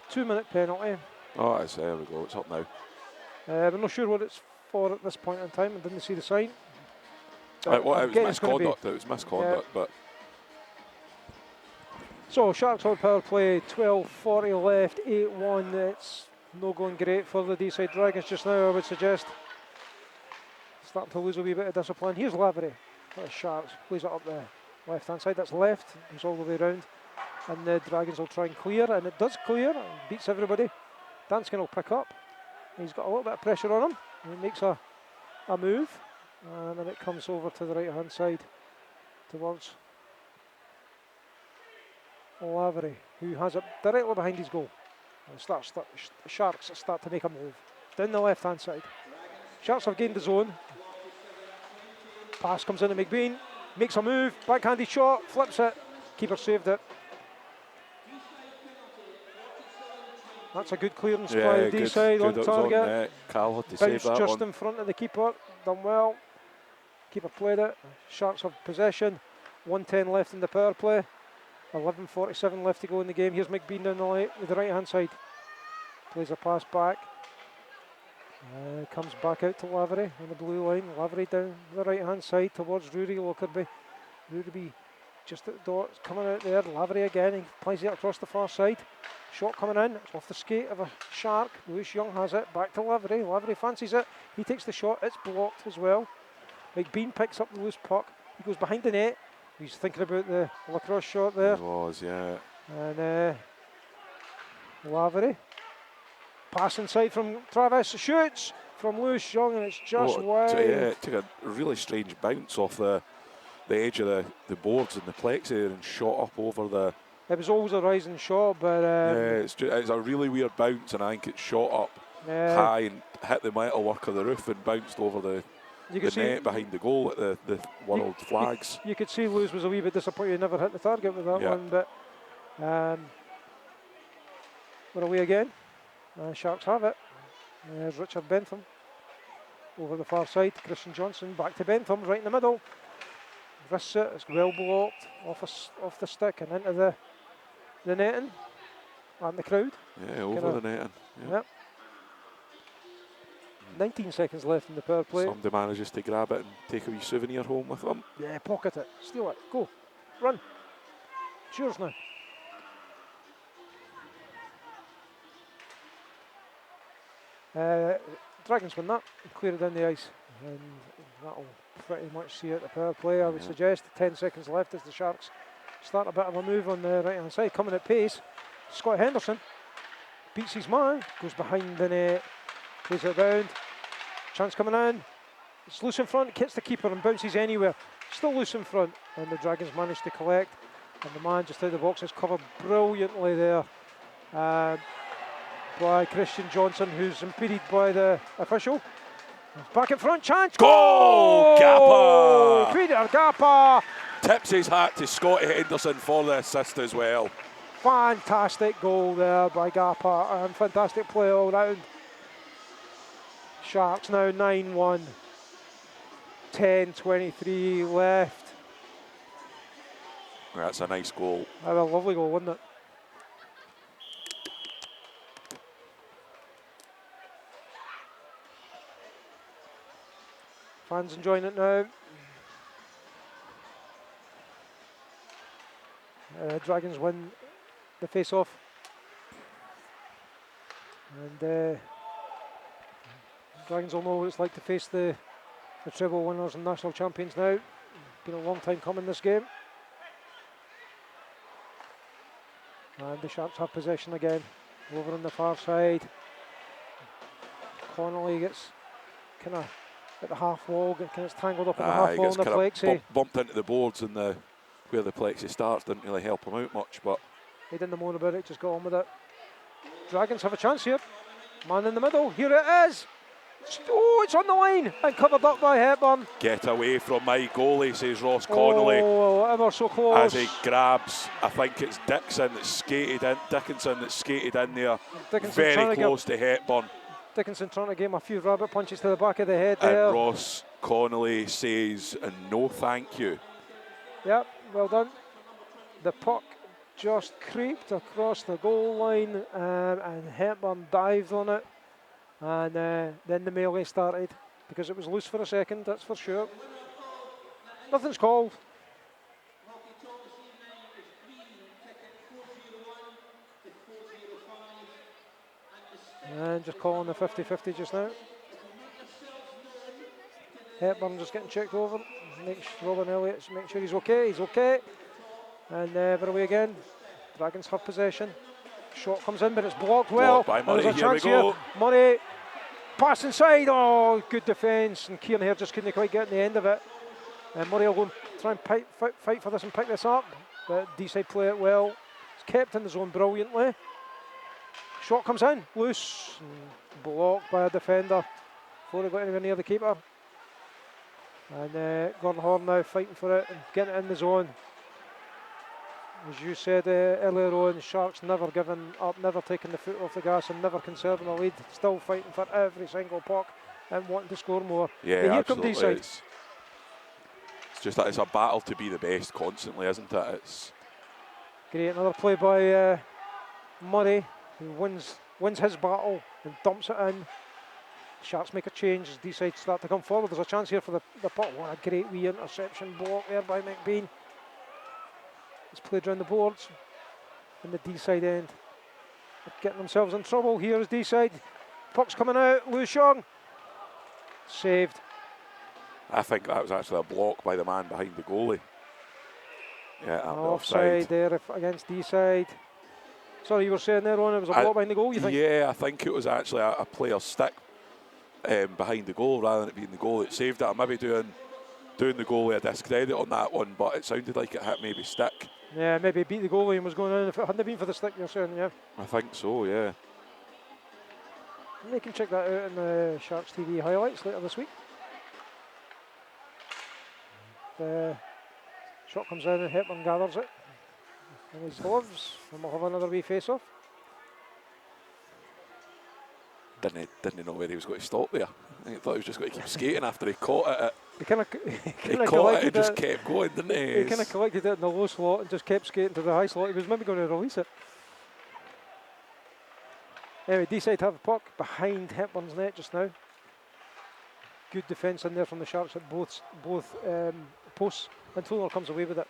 2-minute penalty. Oh, there we go. It's up now. We're not sure what it's for at this point in time. I didn't see the sign. It was misconduct. It was misconduct, but. So Sharks on power play, 12:40 left, 8-1. It's no going great for the Deeside Dragons just now, I would suggest. Starting to lose a wee bit of discipline. Here's Lavery for the Sharks. Plays it up the left hand side. That's left. It's all the way around. And the Dragons will try and clear, and it does clear. It beats everybody. Danskin will pick up. He's got a little bit of pressure on him. He makes a move, and then it comes over to the right hand side towards Lavery, who has it directly behind his goal. The Sharks start to make a move down the left hand side. Sharks have gained the zone. Pass comes in to McBean, makes a move, backhanded shot, flips it, keeper saved it. That's a good clearance by Deeside on target. Cal had to Bounced save that just one. in front of the keeper, done well. Keeper played it. Sharks have possession. 1:10 left in the power play. 11:47 left to go in the game. Here's McBean down the right hand side. Plays a pass back. Comes back out to Lavery on the blue line. Lavery down the right hand side towards Rory Lockerbie. Rory just at the door, coming out there. Lavery again. He plays it across the far side. Shot coming in. It's off the skate of a Shark. Lewis Young has it. Back to Lavery. Lavery fancies it. He takes the shot. It's blocked as well. McBean picks up the loose puck. He goes behind the net. He's thinking about the lacrosse shot there. He was, yeah. And Lavery Pass inside from Travis, shoots from Lewis Young, and it's just wide. It took a really strange bounce off the edge of the boards and the plex there and shot up over the... It was always a rising shot, but... it's a really weird bounce, and I think it shot up high and hit the metalwork of the roof and bounced over the net behind the goal at the world flags. You could see Lewis was a wee bit disappointed he never hit the target with that one, but we're away again. Sharks have it. There's Richard Bentham over the far side. Christian Johnson back to Bentham, right in the middle. Wrist it, it's well blocked off the stick and into the netting and the crowd. Yeah, over the netting. Yep. 19 seconds left in the power play. Somebody manages to grab it and take a wee souvenir home with them. Yeah, pocket it, steal it, go, run. It's yours now. Dragons win that, clear it down the ice, and that'll pretty much see out the power play. I would suggest 10 seconds left as the Sharks start a bit of a move on the right hand side, coming at pace. Scott Henderson beats his man, goes behind the net, plays it round. Chance coming in. It's loose in front, hits the keeper and bounces anywhere. Still loose in front, and the Dragons manage to collect. And the man just out of the box is covered brilliantly there by Christian Johnson, who's impeded by the official. Back in front, chance. Goal! Gappa! Peter Gappa! Tips his hat to Scotty Henderson for the assist as well. Fantastic goal there by Gappa, and fantastic play all round. Sharks now 9-1. 10:23 left. That's a nice goal. That was a lovely goal, wasn't it? Fans enjoying it now. Dragons win the face-off. And Dragons will know what it's like to face the treble winners and national champions now. Been a long time coming this game. And the Sharks have possession again. Over on the far side. Connolly gets kind of at the half wall, gets tangled up in the half wall in the plexi. Bumped into the boards and where the plexi starts didn't really help him out much, but he didn't moan about it, just got on with it. Dragons have a chance here. Man in the middle, here it is. Oh, it's on the line and covered up by Hepburn. Get away from my goalie, says Ross Connolly. Oh, ever so close. As he grabs, I think it's Dickinson that's skated in there. Very close to Hepburn. Dickinson trying to give him a few rabbit punches to the back of the head there. And Ross Connolly says, no thank you. Yep, well done. The puck just creeped across the goal line and Hepburn dived on it. And then the melee started because it was loose for a second, that's for sure. Nothing's called. And just calling the 50-50 just now. Hepburn just getting checked over. Robin Elliott, make sure he's okay. He's okay. And we're away again. Dragons have possession. Shot comes in, but it's blocked well. Blocked by Murray. There's a chance here. Murray, pass inside. Oh, good defence. And Kieran here just couldn't quite get in the end of it. And Murray will go and try and fight for this and pick this up. But Deeside play it well. It's kept in the zone brilliantly. Shot comes in, loose, and blocked by a defender before it got anywhere near the keeper. And Gordon Horn now fighting for it and getting it in the zone. As you said earlier on, Sharks never given up, never taking the foot off the gas and never conserving the lead, still fighting for every single puck and wanting to score more. Yeah, here absolutely. Come Deeside. It's just that it's a battle to be the best constantly, isn't it? It's great, another play by Murray, who wins his battle and dumps it in. Sharks make a change as Deeside start to come forward. There's a chance here for the puck. What a great wee interception block there by McBean. It's played around the boards in the Deeside end. They're getting themselves in trouble. Here is Deeside. Puck's coming out. Lewis Young. Saved. I think that was actually a block by the man behind the goalie. Yeah, Offside there against Deeside. Sorry, you were saying there on it was a block behind the goal, you think? Yeah, I think it was actually a player's stick behind the goal rather than it being the goal that saved it. I maybe doing the goalie a discredit on that one, but it sounded like it hit maybe stick. Yeah, maybe beat the goalie and was going in. If it hadn't been for the stick, you're saying, yeah. I think so, yeah. And they can check that out in the Sharks TV highlights later this week. The shot comes in and Hepburn gathers it in his gloves, and we'll have another wee face-off. Didn't know where he was going to stop there. I thought he was just going to keep skating after he caught it. He kind of caught it and just kept going, didn't he? He kind of collected it in the low slot and just kept skating to the high slot. He was maybe going to release it. Anyway, Deeside have the puck behind Hepburn's net just now. Good defence in there from the Sharks at both posts. And Fuller comes away with it.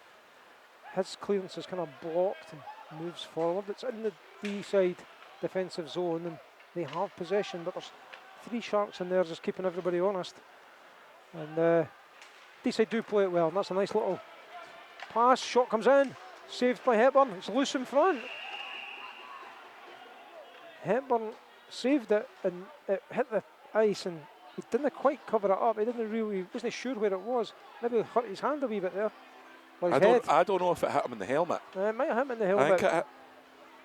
His clearance is kind of blocked and moves forward. It's in the Deeside defensive zone and they have possession, but there's 3 Sharks in there just keeping everybody honest. And Deeside do play it well, and that's a nice little pass. Shot comes in, saved by Hepburn. It's loose in front. Hepburn saved it, and it hit the ice, and he didn't quite cover it up. He wasn't sure where it was. Maybe he hurt his hand a wee bit there. I don't know if it hit him in the helmet. It might have hit him in the helmet.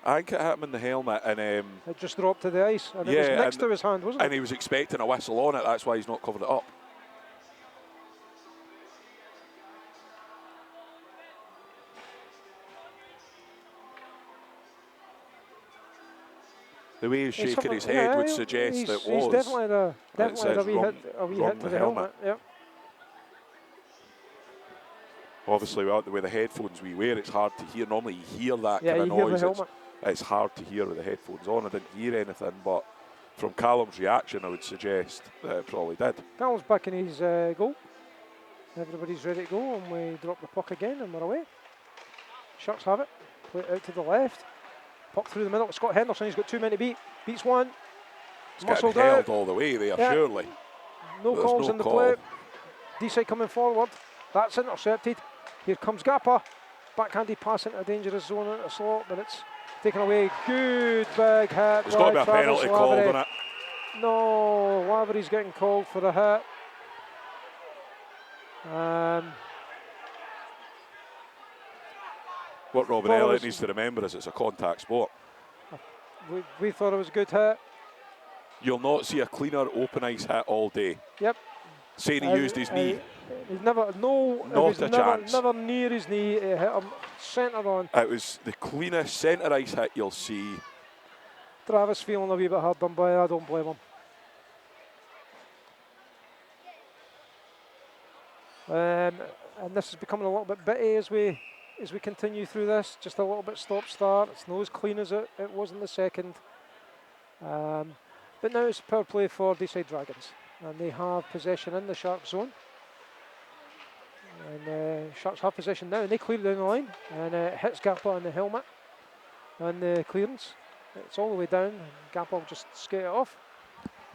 I think it hit him in the helmet, and it just dropped to the ice, and it was next to his hand, wasn't it? And he was expecting a whistle on it. That's why he's not covered it up. The way he's shaking his head would suggest it was. He's definitely a wee hit to the helmet. Yep. Obviously, with the headphones we wear, it's hard to hear. Normally, you hear that kind of noise. It's hard to hear with the headphones on. I didn't hear anything, but from Callum's reaction, I would suggest that it probably did. Callum's back in his goal. Everybody's ready to go, and we drop the puck again, and we're away. Sharks have it. Play it out to the left. Puck through the middle to Scott Henderson. He's got 2 men to beat. Beats one. He's getting held all the way there, surely. No calls in the play. Deeside coming forward. That's intercepted. Here comes Gappa. Backhanded pass into a dangerous zone into a slot, but it's taken away. Good big hit. There's got to be a penalty called on it. No, Lavery's getting called for a hit. What Robin Elliott needs to remember is it's a contact sport. We thought it was a good hit. You'll not see a cleaner open ice hit all day. Yep. Saying he used his knee. He's never near his knee. It hit him centre on. It was the cleanest centre ice hit you'll see. Travis feeling a wee bit hard done by. I don't blame him. And this is becoming a little bit bitty as we continue through this. Just a little bit stop-start. It's not as clean as it was in the second. But now it's power play for Deeside Dragons. And they have possession in the Sharks zone. And Sharks have possession now, and they clear it down the line. And it hits Gappa on the helmet. And the clearance. It's all the way down. Gappa will just skate it off.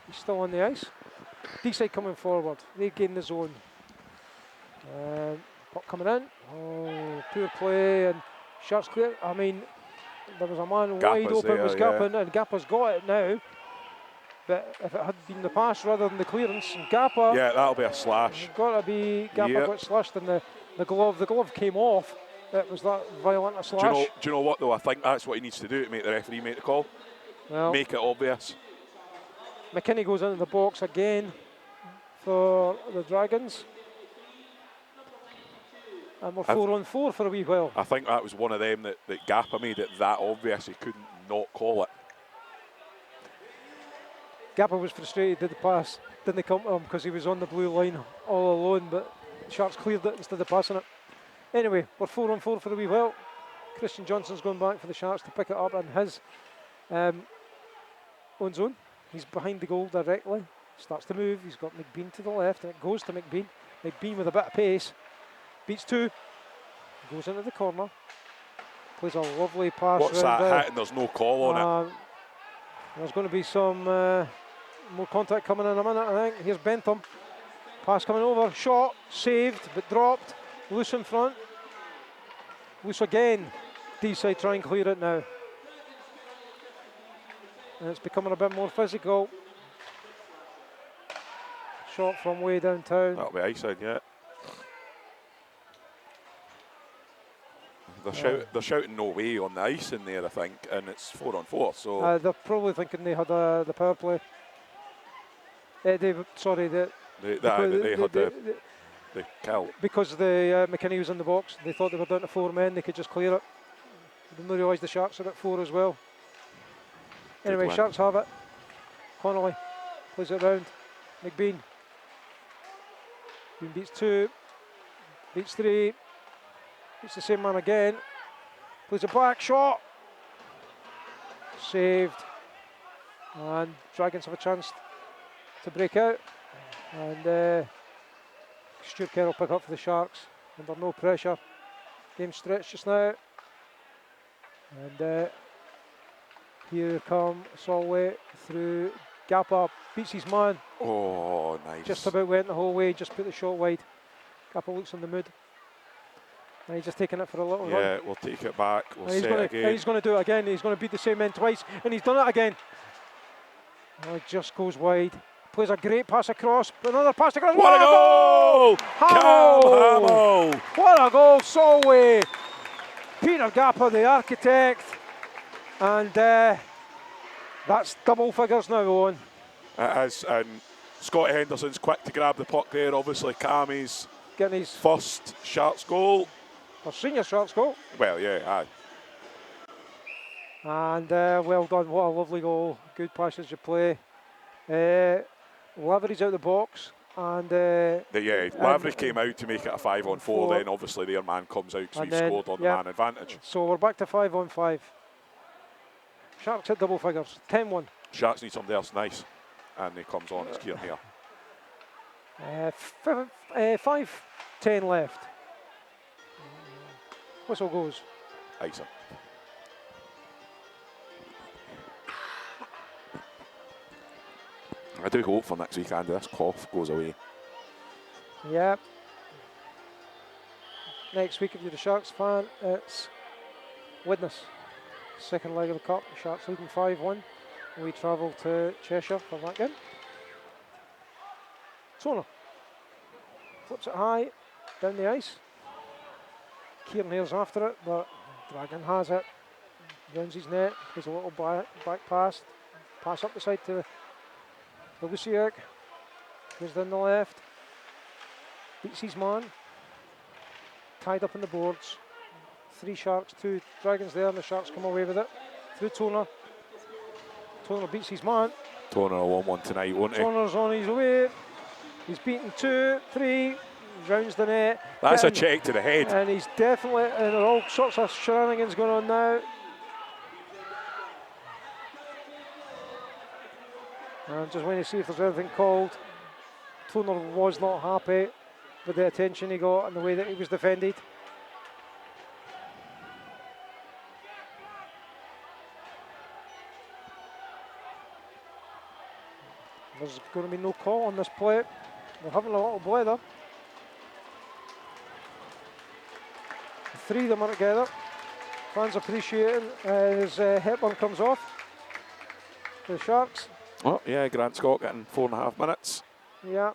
He's still on the ice. Deeside coming forward. They gain the zone. Puck coming in. Oh, poor play. And Sharks clear. I mean, there was a man wide open. It was Gappa, and Gappa's got it now. But if it had been the pass rather than the clearance, and Gappa... Yeah, that'll be a slash. It's got to be... Gappa got slashed in the glove. The glove came off. It was that violent a slash. Do you know what, though? I think that's what he needs to do to make the referee make the call. Well, make it obvious. McKinney goes into the box again for the Dragons. And we're 4-on-4 for a wee while. I think that was one of them that Gappa made it that obvious he couldn't not call it. Gappa was frustrated, did the pass, didn't come to him because he was on the blue line all alone, but Sharks cleared it instead of passing it. Anyway, we're 4-on-4 for a wee while. Christian Johnson's going back for the Sharks to pick it up in his own zone. He's behind the goal directly, starts to move, he's got McBean to the left, and it goes to McBean. McBean with a bit of pace, beats 2, goes into the corner, plays a lovely pass. What's that hit and there's no call on it? There's going to be some more contact coming in a minute, I think. Here's Bentham. Pass coming over. Shot. Saved, but dropped. Loose in front. Loose again. Deeside try and clear it now. And it's becoming a bit more physical. Shot from way downtown. That'll be Deeside, yeah. They're shouting no way on the ice in there, I think, and it's 4-on-4. So They're probably thinking they had the power play. Sorry, they had the kill. because the McKinney was in the box. They thought they were down to 4 men. They could just clear it. They didn't realise the Sharks are at 4 as well. Anyway, Sharks have it. Connolly plays it round. McBean. McBean beats 2. Beats 3. Beats the same man again. Plays a back shot. Saved. And Dragons have a chance to break out. And Stuart Kerr will pick up for the Sharks under no pressure. Game stretched just now. And here come Solway through. Gap up. Beats his man. Oh, nice. Just about went the whole way. Just put the shot wide. Gappa looks on the mood. And he's just taking it for a little run. Yeah, we'll take it back. We'll And set it again. he's going to do it again. He's going to beat the same men twice. And he's done it again. Oh, it just goes wide. Plays a great pass across. Another pass across. What a goal! Hamill! What a goal, Solway. Peter Gappa, the architect. And that's double figures now, Owen. It is, and Scott Henderson's quick to grab the puck there. Obviously, Cammy's Getting his first Sharks goal. or senior Sharks goal. Well, yeah, aye. And well done, what a lovely goal. Good passage of play. Lavery's out the box. And Lavery came out to make it a 5-on-4. Then obviously their man comes out because we've scored on the man advantage. So we're back to 5-on-5. Sharks hit double figures, 10-1. Sharks need somebody else nice, and he comes on as Kieran here. 5:10 left. Whistle goes. Ice. I do hope for next weekend this cough goes away. Yep. Next week, if you're a Sharks fan, it's Widnes. Second leg of the cup. The Sharks leading 5-1. We travel to Cheshire for that game. Toner flips it high down the ice. Kieran Hare's after it, but Dragon has it. Rounds his net. Plays a little back pass. Pass up the side to Luciak. Goes down the left. Beats his man. Tied up in the boards. 3 Sharks, 2 Dragons there, and the Sharks come away with it. Through Toner. Toner beats his man. Toner will won one tonight, won't he? Toner's on his way. He's beaten 2, 3. Rounds the net. That's a check to the head. And he's definitely, and there are all sorts of shenanigans going on now. And just waiting to see if there's anything called. Toner was not happy with the attention he got and the way that he was defended. There's going to be no call on this play. They're having a little blather. 3 of them are together. Fans appreciating as Hepburn comes off. The Sharks. Oh, yeah, Grant Scott getting 4.5 minutes. Yeah.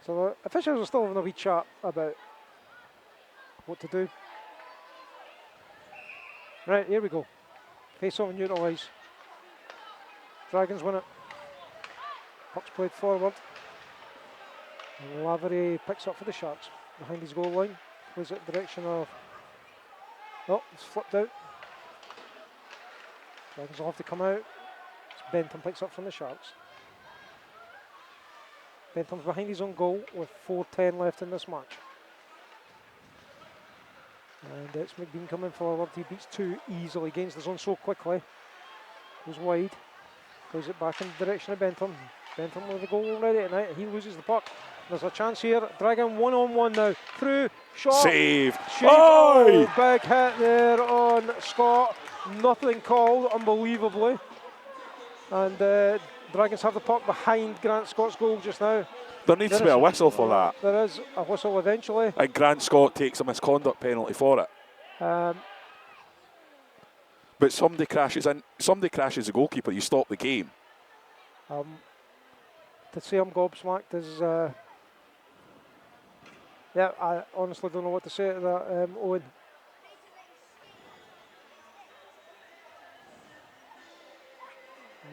So the officials are still having a wee chat about what to do. Right, here we go. Face off and neutral ice. Dragons win it. Puck's played forward. And Lavery picks up for the Sharks. Behind his goal line. Plays it in the direction of... Oh, it's flipped out. Dragons will have to come out. Bentham picks up from the Sharks. Bentham's behind his own goal with 4:10 left in this match. And it's McBean coming forward. He beats 2 easily, gains the zone so quickly. Goes wide. Plays it back in the direction of Bentham. Bentham with the goal already tonight. He loses the puck. There's a chance here. Dragon 1-on-1 now. Through. Shot. Save. Oh, big hit there on Scott. Nothing called, unbelievably. And Dragons have the puck behind Grant Scott's goal just now. There needs to be a whistle for that. There is a whistle eventually. And Grant Scott takes a misconduct penalty for it. But somebody crashes the goalkeeper, you stop the game. To say I'm gobsmacked is... yeah, I honestly don't know what to say to that, Owen.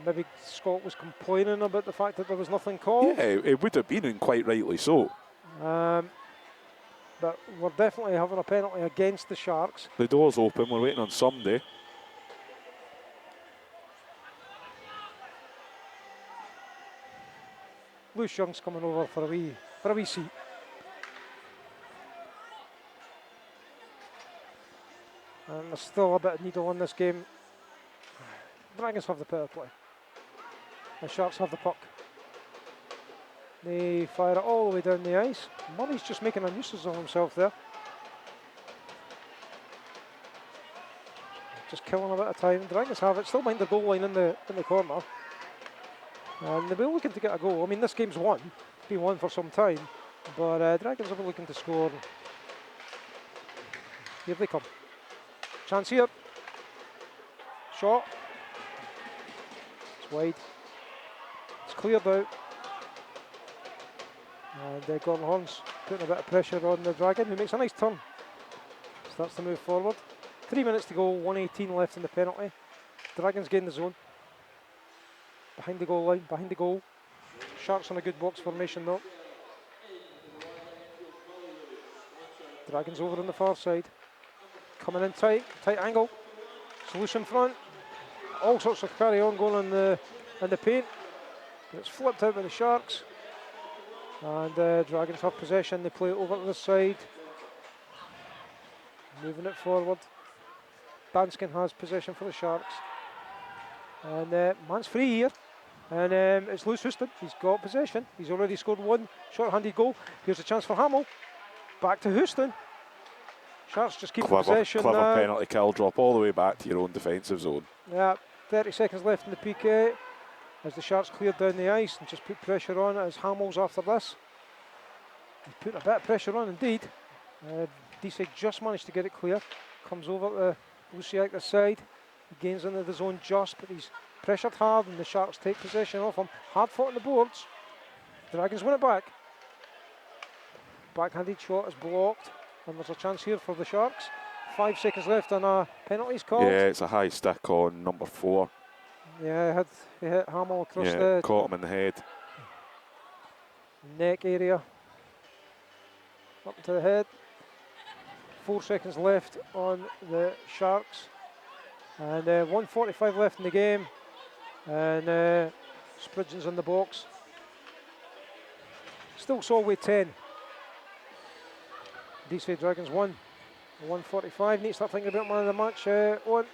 Maybe Scott was complaining about the fact that there was nothing called. Yeah, it would have been, and quite rightly so. But we're definitely having a penalty against the Sharks. The door's open, we're waiting on somebody. Lewis Young's coming over for a wee seat. And there's still a bit of needle in this game. Dragons have the power play. The Sharks have the puck. They fire it all the way down the ice. Murray's just making a nuisance of himself there. Just killing a bit of time. Dragons have it, still behind the goal line in the corner. And they'll be looking to get a goal. I mean, this game's won. It's been won for some time. But Dragons will be looking to score. Here they come. Chance here. Shot. It's wide. It's cleared out. And Gordon Horn's putting a bit of pressure on the Dragon, who makes a nice turn. Starts to move forward. 3 minutes to go, 1:18 left in the penalty. Dragons gain the zone. Behind the goal line, behind the goal. Sharks on a good box formation though. Dragons over on the far side. Coming in tight angle. Solution front. All sorts of carry on going in the paint. But it's flipped out by the Sharks. And Dragons have possession. They play it over to the side. Moving it forward. Danskin has possession for the Sharks. And man's free here. And it's Lewis Houston. He's got possession. He's already scored one short-handed goal. Here's a chance for Hamill. Back to Houston. Sharks just keep possession. Clever penalty kill. Drop all the way back to your own defensive zone. Yeah, 30 seconds left in the PK. As the Sharks cleared down the ice and just put pressure on as Hamill's after this. He's put a bit of pressure on indeed. Deeside just managed to get it clear. Comes over to Luciak this side. He gains into the zone just, but he's pressured hard and the Sharks take possession off him. Hard fought on the boards. Dragons win it back. Backhanded shot is blocked. And there's a chance here for the Sharks. 5 seconds left and a penalty's called. Yeah, it's a high stick on number 4. Yeah, he hit Hamill across caught him in the head. Neck area. Up to the head. 4 seconds left on the Sharks. And 1:45 left in the game. And Spridgen's in the box. Still Solway 10. Deeside Dragons 1. 1:45. Need to start thinking about man of the match. Owen.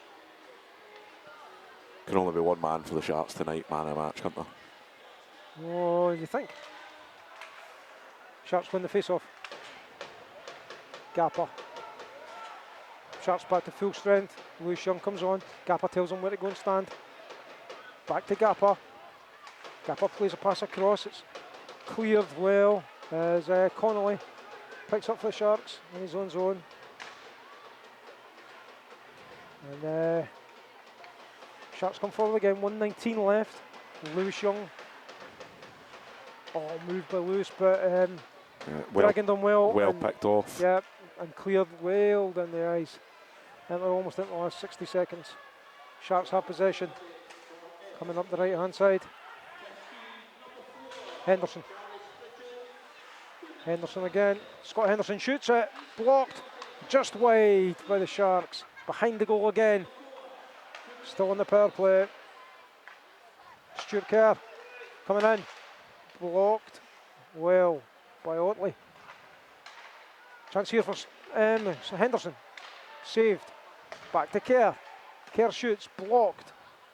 Can only be one man for the Sharks tonight, man of the match, can't there? Oh, you think? Sharks win the face-off. Gapper. Sharks back to full strength. Lewis Young comes on. Gapper tells him where to go and stand. Back to Gapper. Gapper plays a pass across. It's cleared well as Connolly picks up for the Sharks in his own zone. And Sharks come forward again. 1:19 left. Lewis Young. Oh, moved by Lewis, but dragging them well. Well picked off. Yeah, and cleared well down the ice. And they're almost into the last 60 seconds. Sharks have possession. Coming up the right hand side. Henderson. Henderson again. Scott Henderson shoots it. Blocked. Just wide by the Sharks. Behind the goal again. Still on the power play. Stuart Kerr coming in. Blocked well by Otley. Chance here for Henderson. Saved. Back to Kerr. Kerr shoots. Blocked.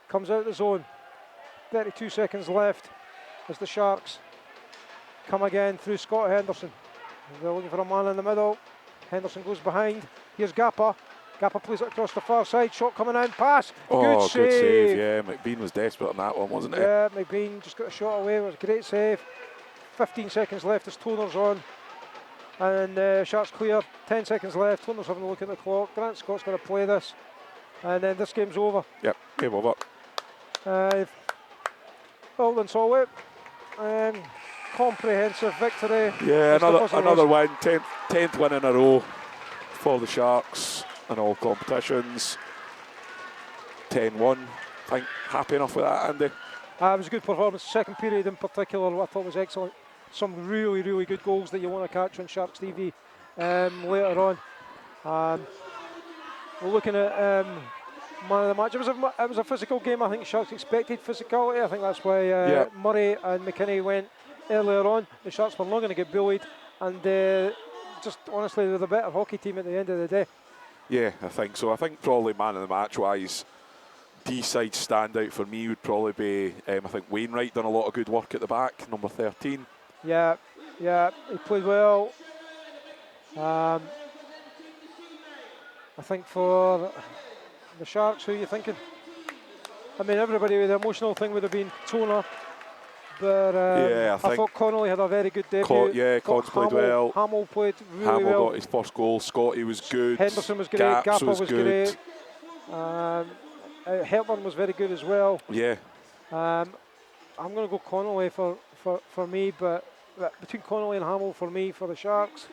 Comes out of the zone. 32 seconds left as the Sharks come again through Scott Henderson. They're looking for a man in the middle. Henderson goes behind. Here's Gappa. Gappa plays it across the far side. Shot coming in. Pass. Good save. Yeah, McBean was desperate on that one, wasn't he? Yeah, McBean just got a shot away. It was a great save. 15 seconds left as Toner's on. And Sharks clear, 10 seconds left. Toner's having a look at the clock. Grant Scott's going to play this. And then this game's over. Yep, game over. Well done, Solway. Comprehensive victory. Yeah, another win. 10th win in a row for the Sharks in all competitions. 10-1. I think happy enough with that, Andy. It was a good performance. Second period in particular, I thought was excellent. Some really, really good goals that you want to catch on Sharks TV later on. We're looking at man of the match. It was a physical game. I think Sharks expected physicality. I think that's why Murray and McKinney went earlier on. The Sharks were not going to get bullied, and just honestly, they're the better hockey team at the end of the day. Yeah, I think so. I think probably man of the match wise, Deeside standout for me would probably be, I think Wainwright done a lot of good work at the back, number 13. Yeah, he played well. I think for the Sharks, who are you thinking? I mean, everybody with the emotional thing would have been Toner, but I thought Connolly had a very good debut. Conn's played well. Hamill played really well. Hamill got his first goal. Scotty was good. Henderson was great. Gapps was good. Great. Heltman was very good as well. Yeah. I'm going to go Connolly for me, but between Connolly and Hamill for me for the Sharks.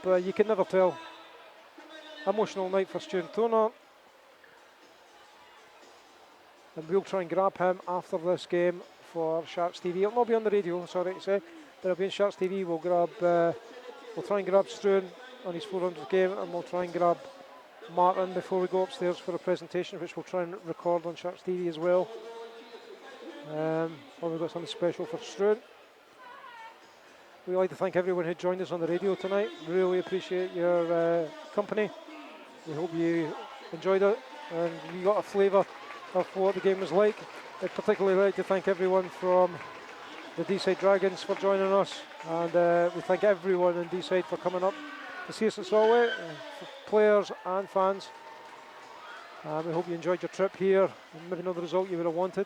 But you can never tell. Emotional night for Stuart Toner. And we'll try and grab him after this game for Sharks TV. It'll not be on the radio, sorry to say, but it'll be on Sharks TV. We'll try and grab Struan on his 400th game, and we'll try and grab Martin before we go upstairs for a presentation, which we'll try and record on Sharks TV as well. We've got something special for Struan. We'd like to thank everyone who joined us on the radio tonight. Really appreciate your company. We hope you enjoyed it and you got a flavour of what the game was like. I'd particularly like to thank everyone from the Deeside Dragons for joining us, and we thank everyone in Deeside for coming up to see us at Solway, players and fans. We hope you enjoyed your trip here, and maybe not the result you would have wanted.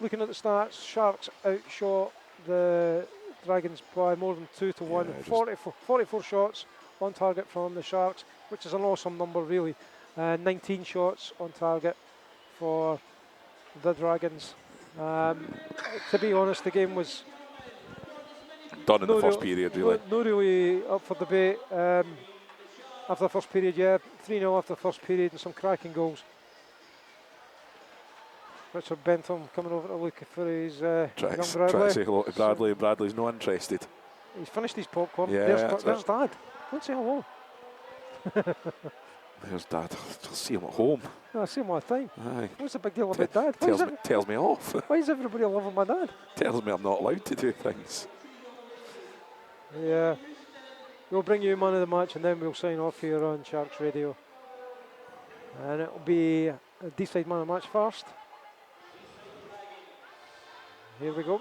Looking at the stats, Sharks outshot the Dragons by more than 2-1. Yeah, 44 shots on target from the Sharks, which is an awesome number really. 19 shots on target for the Dragons. To be honest, the game was done in the first period, really. Not really up for debate. After the first period, 3-0 after the first period, and some cracking goals. Richard Bentham coming over to look for his young Bradley. Try to say hello to Bradley. Bradley's not interested. He's finished his popcorn. Yeah, there's Dad. Don't say hello. There's Dad. I'll see him at home. No, I see him all the time. Aye. What's the big deal about Dad? Tells me off. Why is everybody loving my dad? Tells me I'm not allowed to do things. Yeah. We'll bring you man of the match, and then we'll sign off here on Sharks Radio. And it'll be a Deeside man of the match first. Here we go.